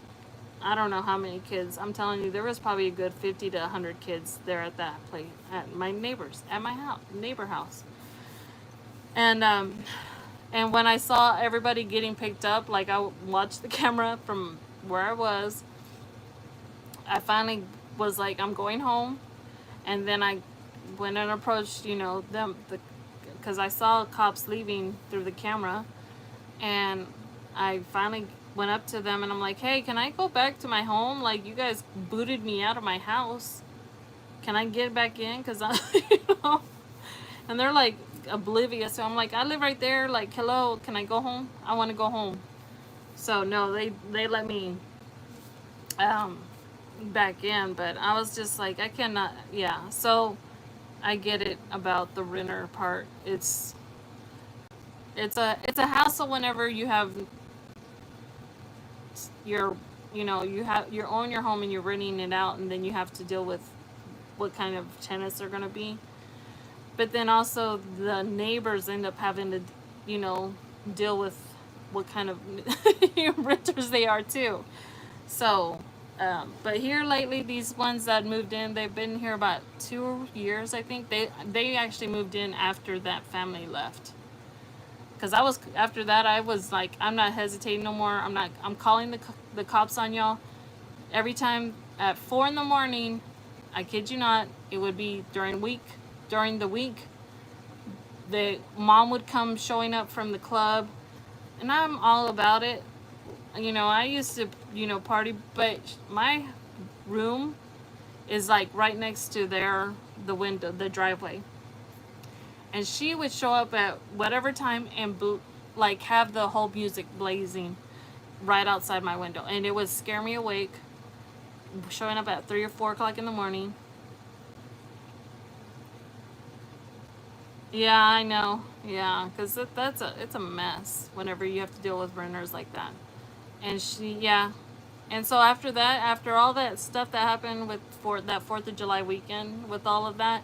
I don't know how many kids. I'm telling you, there was probably a good 50 to 100 kids there at that place, at my neighbors, at my neighbor house. And when I saw everybody getting picked up, like I watched the camera from where I was, I finally was like, I'm going home. And then I went and approached, them, because I saw cops leaving through the camera. And I finally went up to them and I'm like, hey, can I go back to my home? Like, you guys booted me out of my house. Can I get back in? Because and they're like oblivious. So I'm like, I live right there. Like, hello, can I go home? I want to go home. So no, they let me back in, but I was just like, I cannot. Yeah. So I get it about the renter part. It's a hassle whenever you have you own your home and you're renting it out, and then you have to deal with what kind of tenants are going to be. But then also the neighbors end up having to, deal with what kind of renters they are too. So, but here lately, these ones that moved in, they've been here about 2 years, I think. They actually moved in after that family left. Because after that, I was like, I'm not hesitating no more. I'm calling the cops on y'all. Every time at 4 in the morning, I kid you not, it would be during the week, the mom would come showing up from the club, and I'm all about it. I used to, party, but my room is like right next to the window, the driveway. And she would show up at whatever time and like have the whole music blazing right outside my window. And it would scare me awake, showing up at 3 or 4 o'clock in the morning. Yeah, I know. Yeah, because it's a mess whenever you have to deal with renters like that. And and so after all that stuff that happened with that 4th of July weekend, with all of that,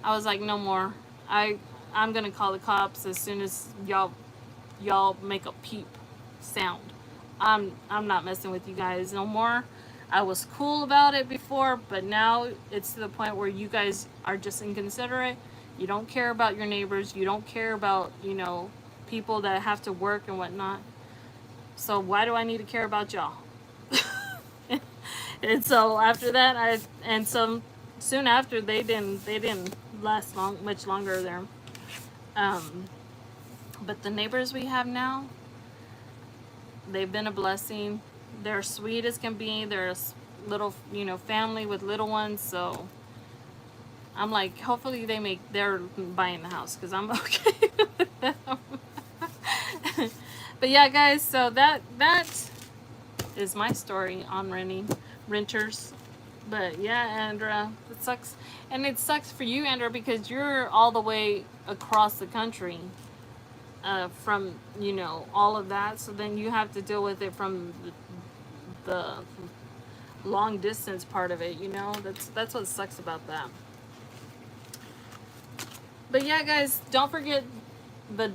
I was like, no more. I'm gonna call the cops as soon as y'all make a peep sound. I'm not messing with you guys no more. I was cool about it before, but now it's to the point where you guys are just inconsiderate. You don't care about your neighbors. You don't care about, people that have to work and whatnot. So why do I need to care about y'all? And so after that, soon after, they didn't last much longer there. But the neighbors we have now, they've been a blessing. They're sweet as can be. They're a little, family with little ones. So I'm like, hopefully they're buying the house, because I'm okay with them. But yeah, guys, so that is my story on renters. But yeah, Andra, it sucks. And it sucks for you, Andra, because you're all the way across the country from, you know, all of that. So then you have to deal with it from the long distance part of it, you know? That's what sucks about that. But yeah, guys, don't forget the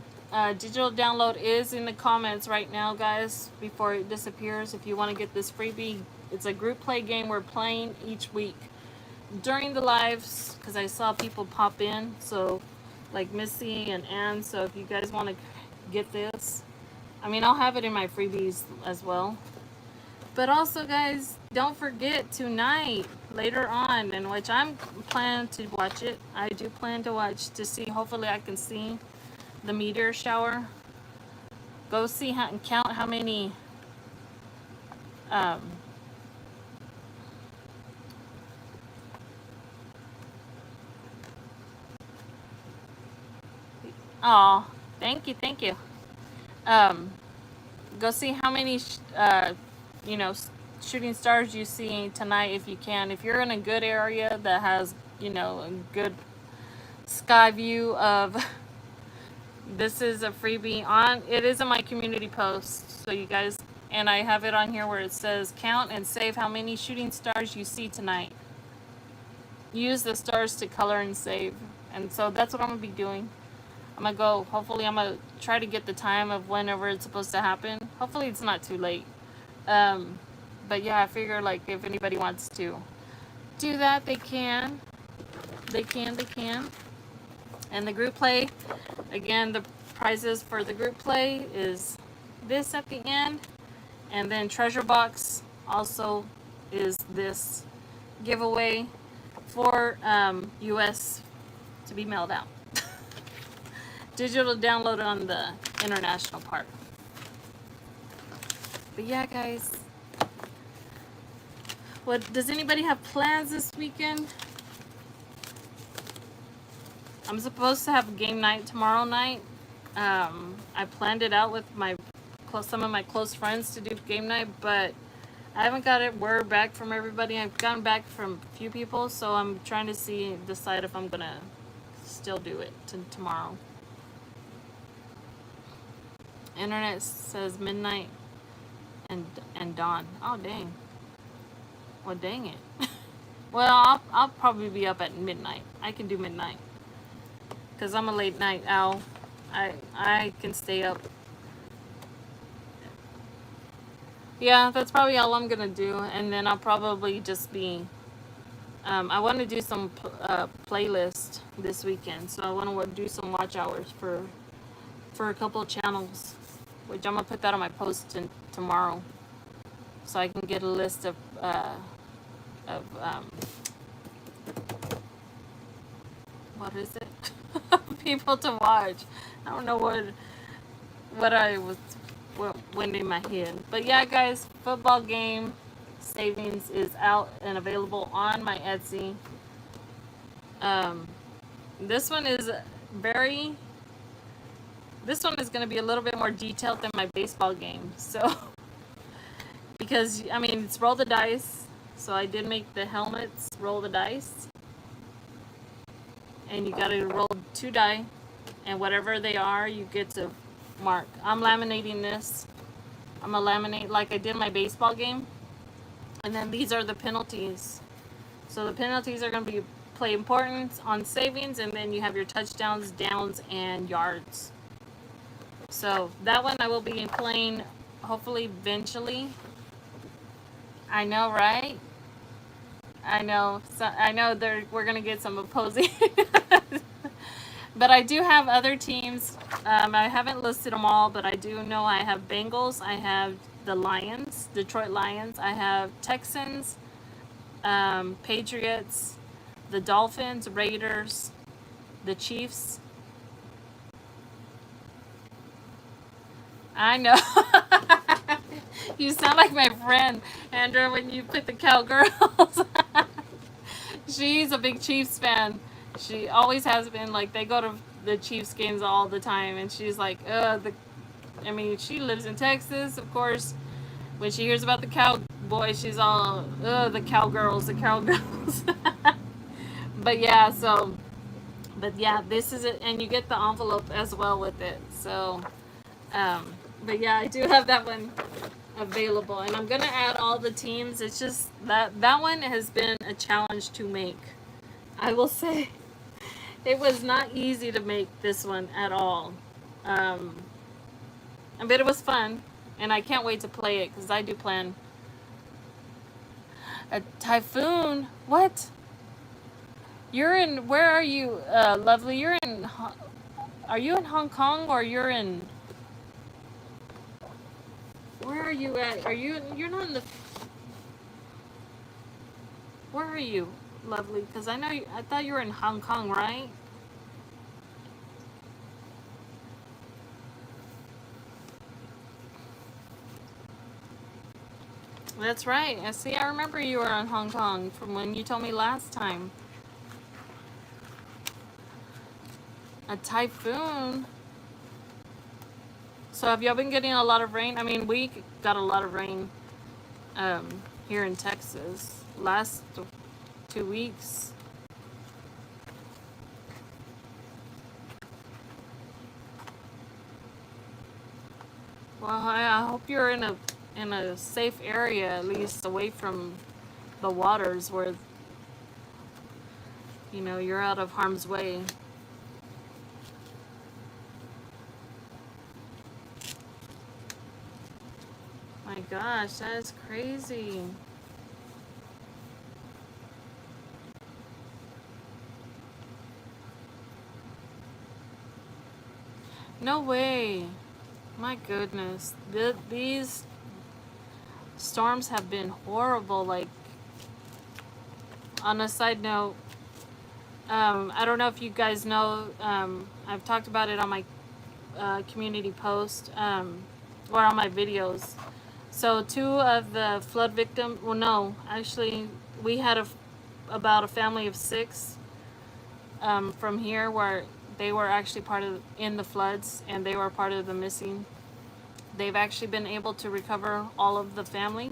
digital download is in the comments right now, guys, before it disappears. If you want to get this freebie, it's a group play game we're playing each week during the lives, because I saw people pop in, so like Missy and Ann. So if you guys want to get this, I mean, I'll have it in my freebies as well. But also, guys, don't forget tonight, later on, in which I'm planning to watch it. I do plan to watch to see. Hopefully, I can see the meteor shower. Go see how, and count how many oh, thank you. Go see how many you know, shooting stars you see tonight if you can. If you're in a good area that has, you know, a good sky view of this is a freebie on, it is in my community post, so you guys, and I have it on here where it says count and save how many shooting stars you see tonight. Use the stars to color and save. And so that's what I'm gonna be doing. I'm gonna go, hopefully I'm gonna try to get the time of whenever it's supposed to happen. Hopefully it's not too late. But yeah, I figure like if anybody wants to do that, they can. They can. And the group play, again, the prizes for the group play is this at the end. And then treasure box also is this giveaway for US to be mailed out. Digital download on the international part. But yeah, guys. What does anybody have plans this weekend? I'm supposed to have game night tomorrow night. I planned it out with some of my close friends to do game night, but I haven't got word back from everybody. I've gotten back from a few people, so I'm trying to decide if I'm gonna still do it tomorrow. Internet says midnight and dawn. Oh dang. Well, dang it. Well, I'll probably be up at midnight. I can do midnight. Because I'm a late night owl. I can stay up. Yeah, that's probably all I'm going to do. And then I'll probably just be... I want to do some playlist this weekend. So I want to do some watch hours for a couple of channels. Which I'm going to put that on my post tomorrow. So I can get a list of what is it? People to watch. I don't know what went in my head. But yeah, guys, football game savings is out and available on my Etsy. This one is going to be a little bit more detailed than my baseball game. So, because, I mean, it's roll the dice. So I did make the helmets roll the dice. And you got to roll 2 die. And whatever they are, you get to mark. I'm laminating this. I'm going to laminate like I did my baseball game. And then these are the penalties. So the penalties are going to play importance on savings. And then you have your touchdowns, downs, and yards. So that one I will be playing hopefully eventually. I know, right? I know. So, I know we're going to get some opposing. But I do have other teams. I haven't listed them all, but I do know I have Bengals. I have the Lions, Detroit Lions. I have Texans, Patriots, the Dolphins, Raiders, the Chiefs. I know. You sound like my friend, Andrew, when you put the Cowgirls. She's a big Chiefs fan. She always has been. Like, they go to the Chiefs games all the time, and she's like, I mean, she lives in Texas, of course. When she hears about the cowboy, she's all, the cowgirls, the cowgirls. But yeah, so, but yeah, this is it, and you get the envelope as well with it. So, but yeah, I do have that one available, and I'm gonna add all the teams. It's just that one has been a challenge to make. I will say, it was not easy to make this one at all. Um, but it was fun, and I can't wait to play it because I do plan a typhoon. What? You're in? Where are you, Lovely? You're in? Are you in Hong Kong or you're in? Where are you at? Are you? You're not in the. Where are you, Lovely? Because I know I thought you were in Hong Kong, right? That's right. I see. I remember you were in Hong Kong from when you told me last time. A typhoon. So have y'all been getting a lot of rain? I mean, we got a lot of rain here in Texas last 2 weeks. Well, I hope you're in a safe area, at least away from the waters where you're out of harm's way. My gosh, that is crazy. No way. My goodness. These storms have been horrible. Like, on a side note, I don't know if you guys know, I've talked about it on my community post, or on my videos. So 2 of the flood victims, well, no, actually, we had about a family of 6 from here where they were actually in the floods, and they were part of the missing. They've actually been able to recover all of the family,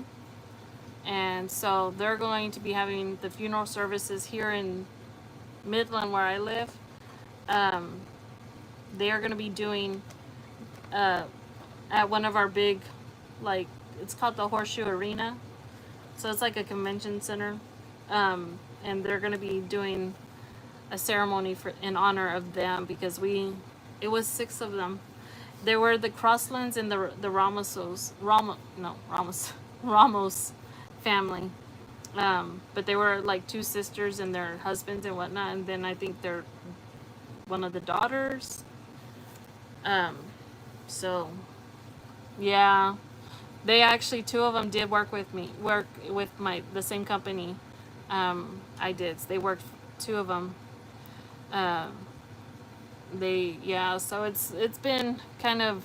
and so they're going to be having the funeral services here in Midland, where I live. Um, they are going to be doing at one of our big, like, it's called the Horseshoe Arena. So it's like a convention center. And they're going to be doing a ceremony in honor of them, because it was 6 of them. There were the Crosslands and the Ramos family. But they were like 2 sisters and their husbands and whatnot, and then I think they're one of the daughters. So yeah, they actually 2 of them did work with the same company. I did. So they worked 2 of them. So it's been kind of,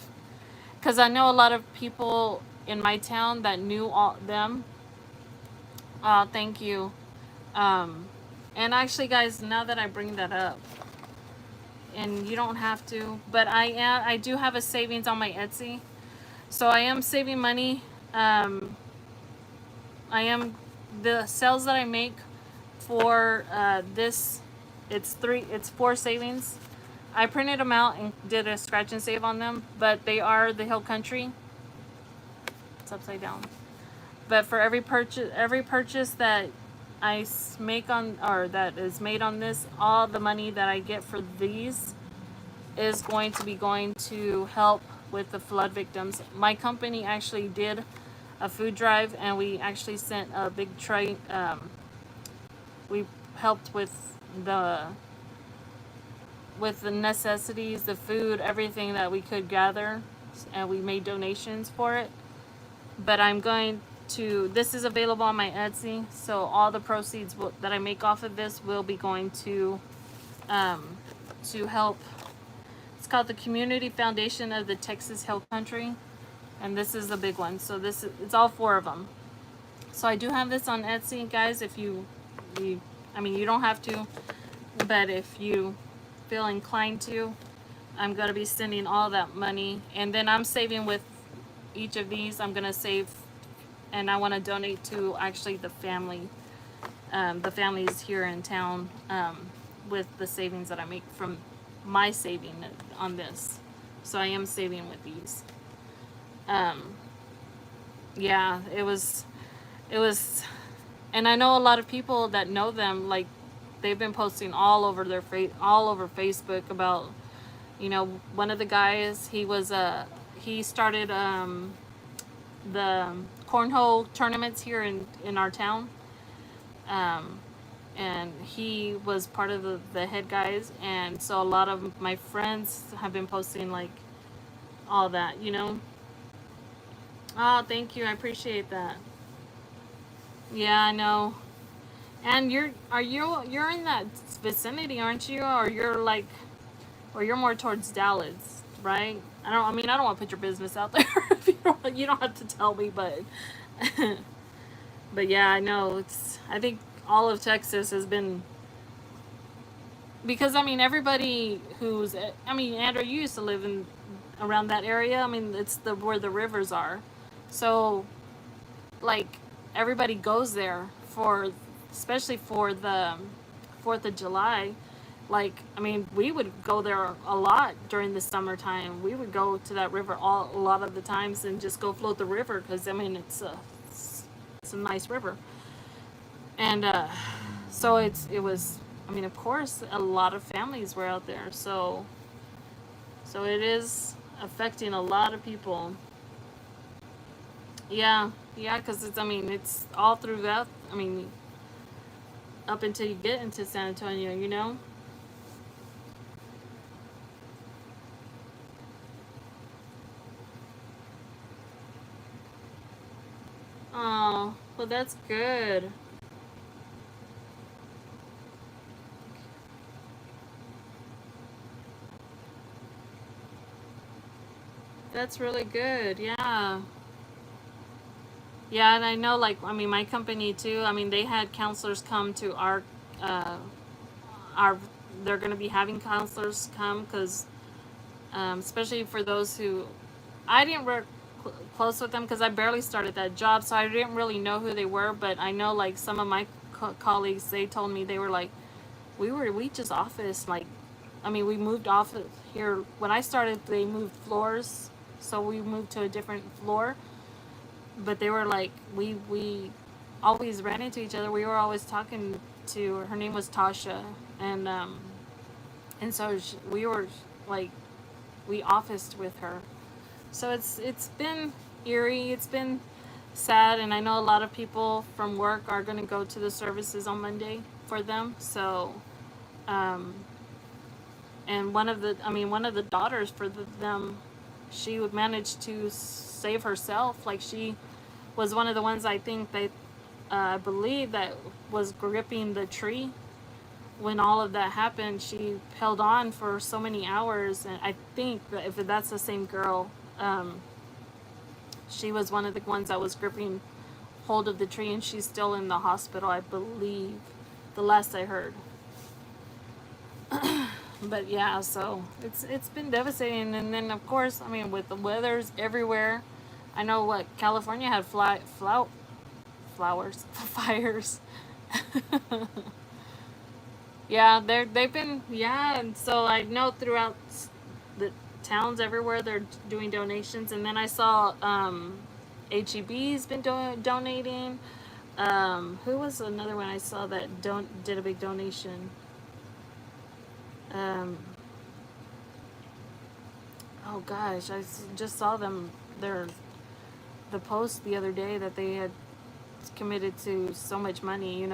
because I know a lot of people in my town that knew all them. Thank you. And actually, guys, now that I bring that up, and you don't have to, but I do have a savings on my Etsy, so I am saving money. The sales that I make for this, it's 4 savings. I printed them out and did a scratch and save on them, but they are the Hill Country. It's upside down. But for every purchase that I make on, or that is made on this, all the money that I get for these is going to help with the flood victims. My company actually did a food drive, and we actually sent a big tray. We helped with the necessities, the food, everything that we could gather, and we made donations for it. But this is available on my Etsy, so all the proceeds that I make off of this will be going to help. It's called the Community Foundation of the Texas Hill Country, and this is the big one. So it's all 4 of them. So I do have this on Etsy, guys. If you don't have to, but if you feel inclined to, I'm going to be sending all that money, and then I'm saving with each of these. I'm going to save, and I want to donate to actually the families here in town, with the savings that I make from my saving on this. So I am saving with these. Um, yeah, it was, and I know a lot of people that know them, like they've been posting all over all over Facebook about, one of the guys, he started the cornhole tournaments here in our town. Um, and he was part of the head guys, and so a lot of my friends have been posting like all that. Oh, thank you, I appreciate that. Yeah, I know. And you're in that vicinity, aren't you? Or you're like, or you're more towards Dallas, right? I don't want to put your business out there. If you don't have to tell me, but but yeah, I know. I think all of Texas has been, because everybody Andrew, you used to live in around that area. It's the where the rivers are. So like everybody goes there for, especially for the 4th of July. Like, we would go there a lot during the summertime. We would go to that river a lot of the times and just go float the river, because it's a nice river. And so it was, of course a lot of families were out there. So it is affecting a lot of people. Yeah, yeah, because it's all through that. Up until you get into San Antonio. Oh, well, that's good. That's really good. Yeah. Yeah, and I know, like, my company too. They had counselors come to uh, our. They're going to be having counselors come, because, especially for those who, I didn't work close with them because I barely started that job, so I didn't really know who they were. But I know, like, some of my colleagues, they told me, they were like, we just office, like, we moved off of here when I started. They moved floors, so we moved to a different floor. But they were like, we always ran into each other. We were always talking to her. Name was Tasha, and so we were like, we officed with her. So it's been eerie. It's been sad, and I know a lot of people from work are going to go to the services on Monday for them. So, um, and one of the daughters for them, she would manage to save herself. Like, she was one of the ones, I think, that I believe, that was gripping the tree when all of that happened. She held on for so many hours, and I think that if that's the same girl, she was one of the ones that was gripping hold of the tree, and she's still in the hospital, I believe, the last I heard. But yeah, so it's been devastating. And then, of course, with the weathers everywhere, I know what California had flowers fires. Yeah, they've been, yeah. And so I know throughout the towns everywhere, they're doing donations. And then I saw HEB's been donating. Who was another one I saw that did a big donation? Um, oh gosh, just saw them, their the post the other day, that they had committed to so much money.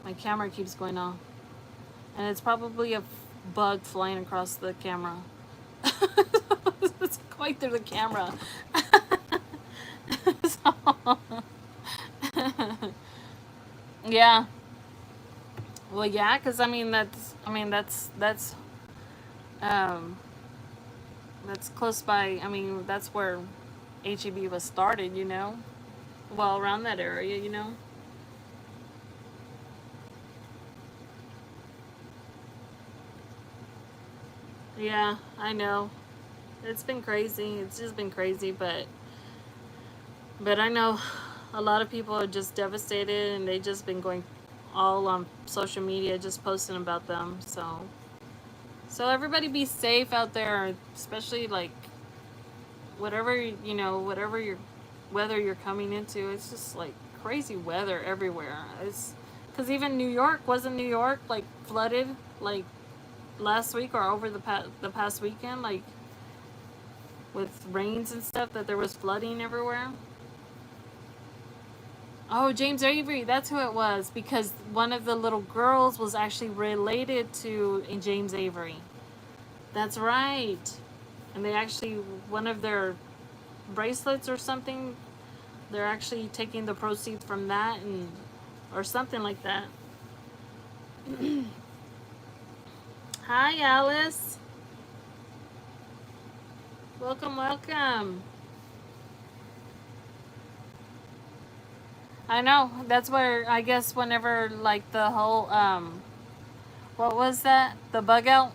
My camera keeps going off, and it's probably a bug flying across the camera. It's going through the camera. So, yeah. Well, yeah, because um that's close by. That's where HEB was started. Well, around that area. Yeah, I know. It's been crazy. It's just been crazy, but I know a lot of people are just devastated, and they just been going all on social media just posting about them. So everybody be safe out there, especially like whatever, you know, whatever your weather you're coming into. It's just like crazy weather everywhere. It's because even New York, wasn't New York like flooded like last week or over the past weekend, like with rains and stuff, that there was flooding everywhere. Oh, James Avery, that's who it was, because one of the little girls was actually related to James Avery. That's right. And they actually, one of their bracelets or something, they're actually taking the proceeds from that, and or something like that. Hi, Alice. Welcome, welcome. I know. That's where I guess whenever like the whole what was that? The bug out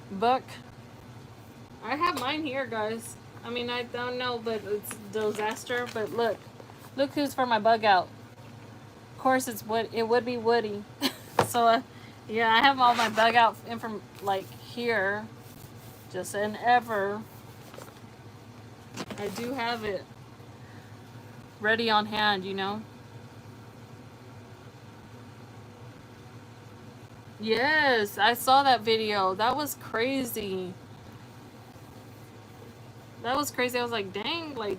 book. I have mine here, guys. I mean, I don't know, but it's disaster. But look who's for my bug out. Of course, it's Wood. It would be Woody. So, yeah, I have all my bug out from like here, just in ever. I do have it ready on hand, you know. Yes, I saw that video. That was crazy. That was crazy. I was like, dang, like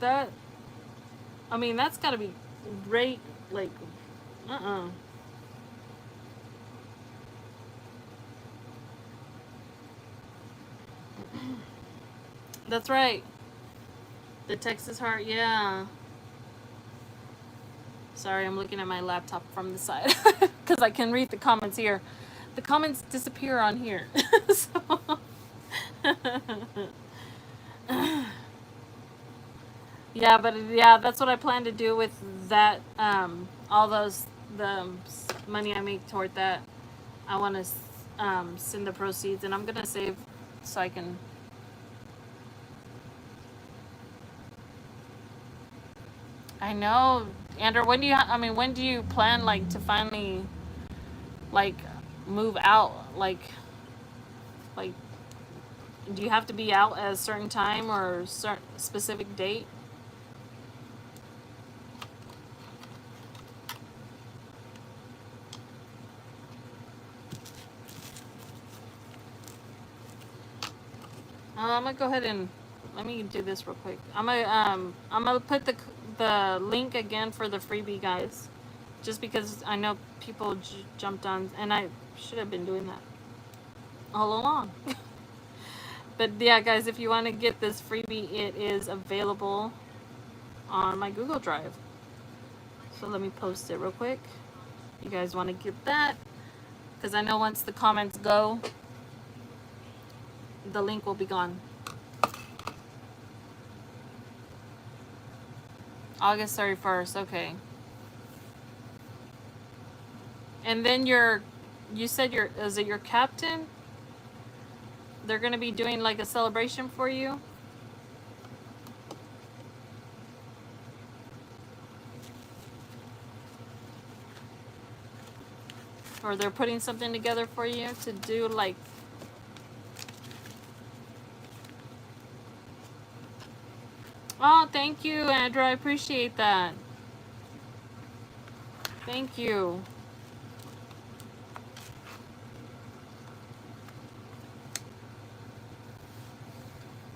that. I mean, that's got to be great. Like, uh. That's right. The Texas Heart, yeah. Sorry, I'm looking at my laptop from the side because I can read the comments here. The comments disappear on here. So, yeah, but yeah, that's what I plan to do with that. All those the money I make toward that, I want to send the proceeds, and I'm gonna save so I can. I know, Andrew. When do you? I mean, when do you plan like to finally like move out? Like, do you have to be out at a certain time or a certain specific date? I'm gonna go ahead and let me do this real quick. I'm gonna put the link again for the freebie, guys, just because I know people jumped on, and I should have been doing that all along. But yeah, guys, if you want to get this freebie, it is available on my Google Drive. So let me post it real quick. You guys want to get that? Because I know once the comments go, the link will be gone. August 31st, okay. And then you said is it your captain? They're going to be doing like a celebration for you? Or they're putting something together for you to do like... Oh, thank you, Andrew. I appreciate that. Thank you.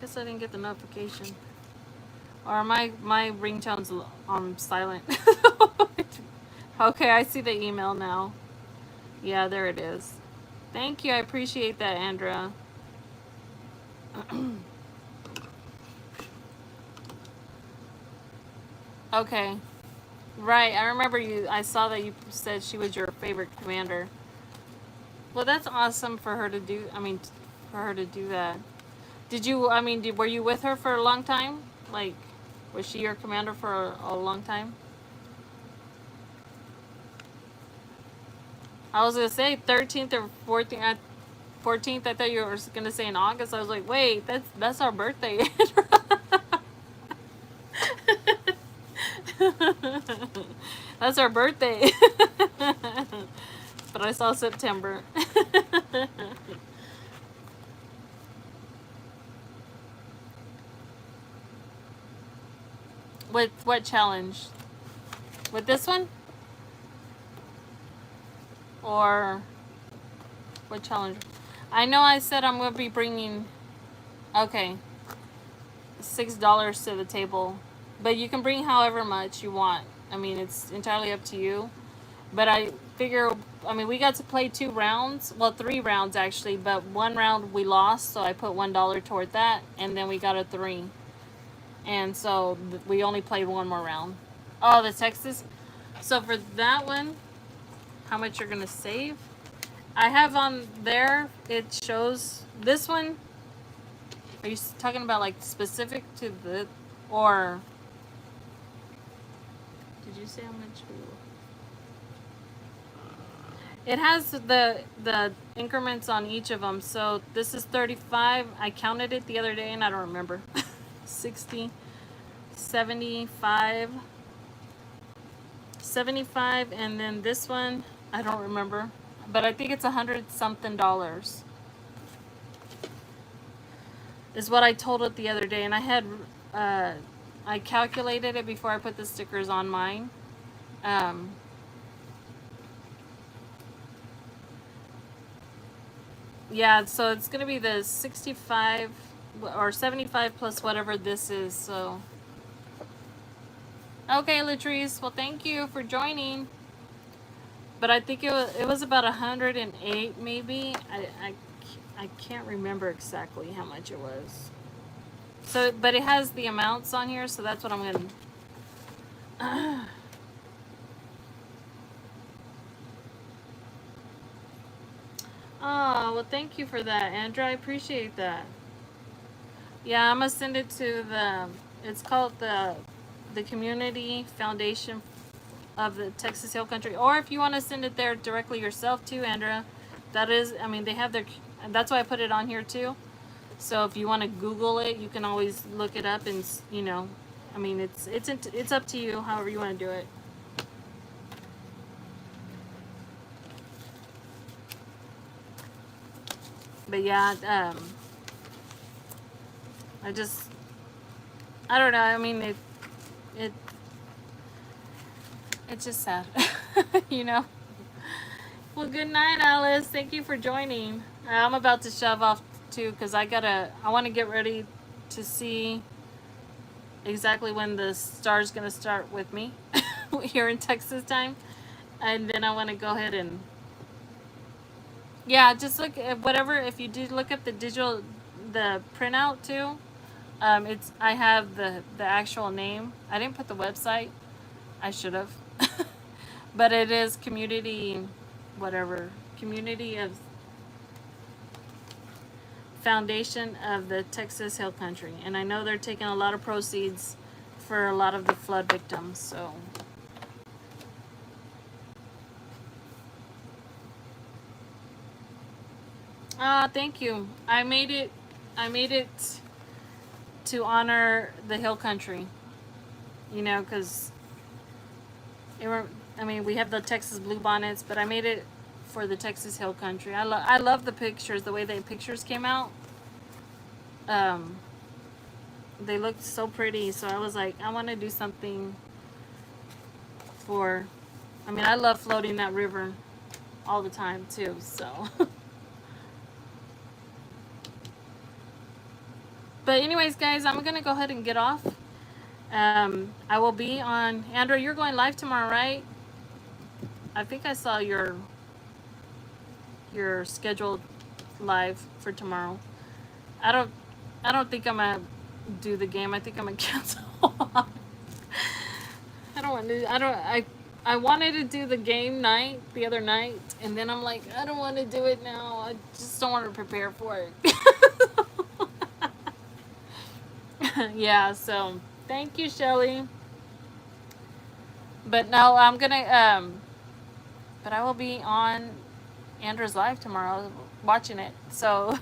Guess I didn't get the notification. Or my ringtone's on silent. Okay, I see the email now. Yeah, there it is. Thank you. I appreciate that, Andrea. Okay. Right. I remember you. I saw that you said she was your favorite commander. Well, that's awesome for her to do. I mean, for her to do that. Did you, I mean, were you with her for a long time? Like, was she your commander for a long time? I was going to say 13th or 14th. 14th. I thought you were gonna say in August. I was like, wait, that's our birthday. That's our birthday. But I saw September. With what challenge? With this one? Or what challenge? I know I said I'm going to be bringing, okay, $6 to the table. But you can bring however much you want. I mean, it's entirely up to you. But I figure, I mean, we got to play 2 rounds. Well, 3 rounds actually. But 1 round we lost, so I put $1 toward that. And then we got a 3. And so we only played 1 more round. Oh, the Texas. So for that one, how much you're going to save? I have on there, it shows this one. Are you talking about like specific to the, or did you say how much? It has the increments on each of them. So this is 35. I counted it the other day and I don't remember. 60, 75, 75, and then this one, I don't remember. But I think it's $100-something is what I told it the other day. And I had, I calculated it before I put the stickers on mine. Yeah, so it's going to be the 65 or 75 plus whatever this is. So, okay, Latrice. Well, thank you for joining. But I think it was about 108 maybe. I can't remember exactly how much it was. So, but it has the amounts on here, so that's what I'm going to... Oh, well, thank you for that, Andrew. I appreciate that. Yeah, I'm going to send it to the... It's called the Community Foundation of the Texas Hill Country. Or if you want to send it there directly yourself too, Andrea. That is, I mean, they have their... That's why I put it on here too. So if you want to Google it, you can always look it up and, you know... I mean, it's up to you, however you want to do it. But yeah, I don't know. I mean, it's just sad, you know. Well, good night, Alice. Thank you for joining. I'm about to shove off too because I want to get ready to see exactly when the star's gonna start with me here in Texas time, and then I want to go ahead and. Yeah, just look at whatever. If you do look up the printout too, I have the actual name. I didn't put the website. I should have, but it is community of Foundation of the Texas Hill Country, and I know they're taking a lot of proceeds for a lot of the flood victims. So. Thank you. I made it to honor the Hill Country. You know, because I mean, we have the Texas Bluebonnets, but I made it for the Texas Hill Country. I love the pictures, the way the pictures came out. They looked so pretty, so I was like, I want to do something for... I mean, I love floating that river all the time, too, so... But anyways, guys, I'm going to go ahead and get off. I will be on... Andrew, you're going live tomorrow, right? I think I saw your scheduled live for tomorrow. I don't think I'm going to do the game. I think I'm going to cancel. I wanted to do the game night the other night, and then I'm like, I don't want to do it now. I just don't want to prepare for it. Yeah, so thank you, Shelly. But no, I'm gonna but I will be on Andrew's live tomorrow, watching it. So,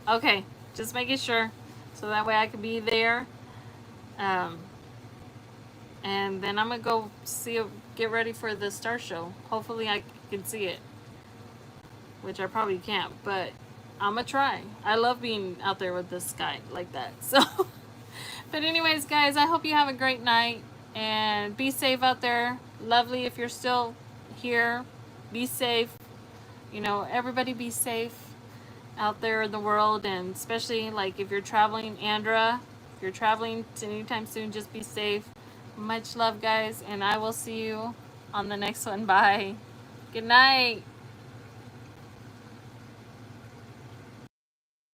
okay, just making sure, so that way I can be there. Um, and then I'm gonna go get ready for the star show. Hopefully, I can see it, which I probably can't, but I'm gonna try. I love being out there with the sky like that. So, but anyways, guys, I hope you have a great night and be safe out there. Lovely if you're still here. Be safe. You know, everybody be safe out there in the world, and especially like if you're traveling, Andra, if you're traveling anytime soon, just be safe. Much love, guys, and I will see you on the next one. Bye. Good night.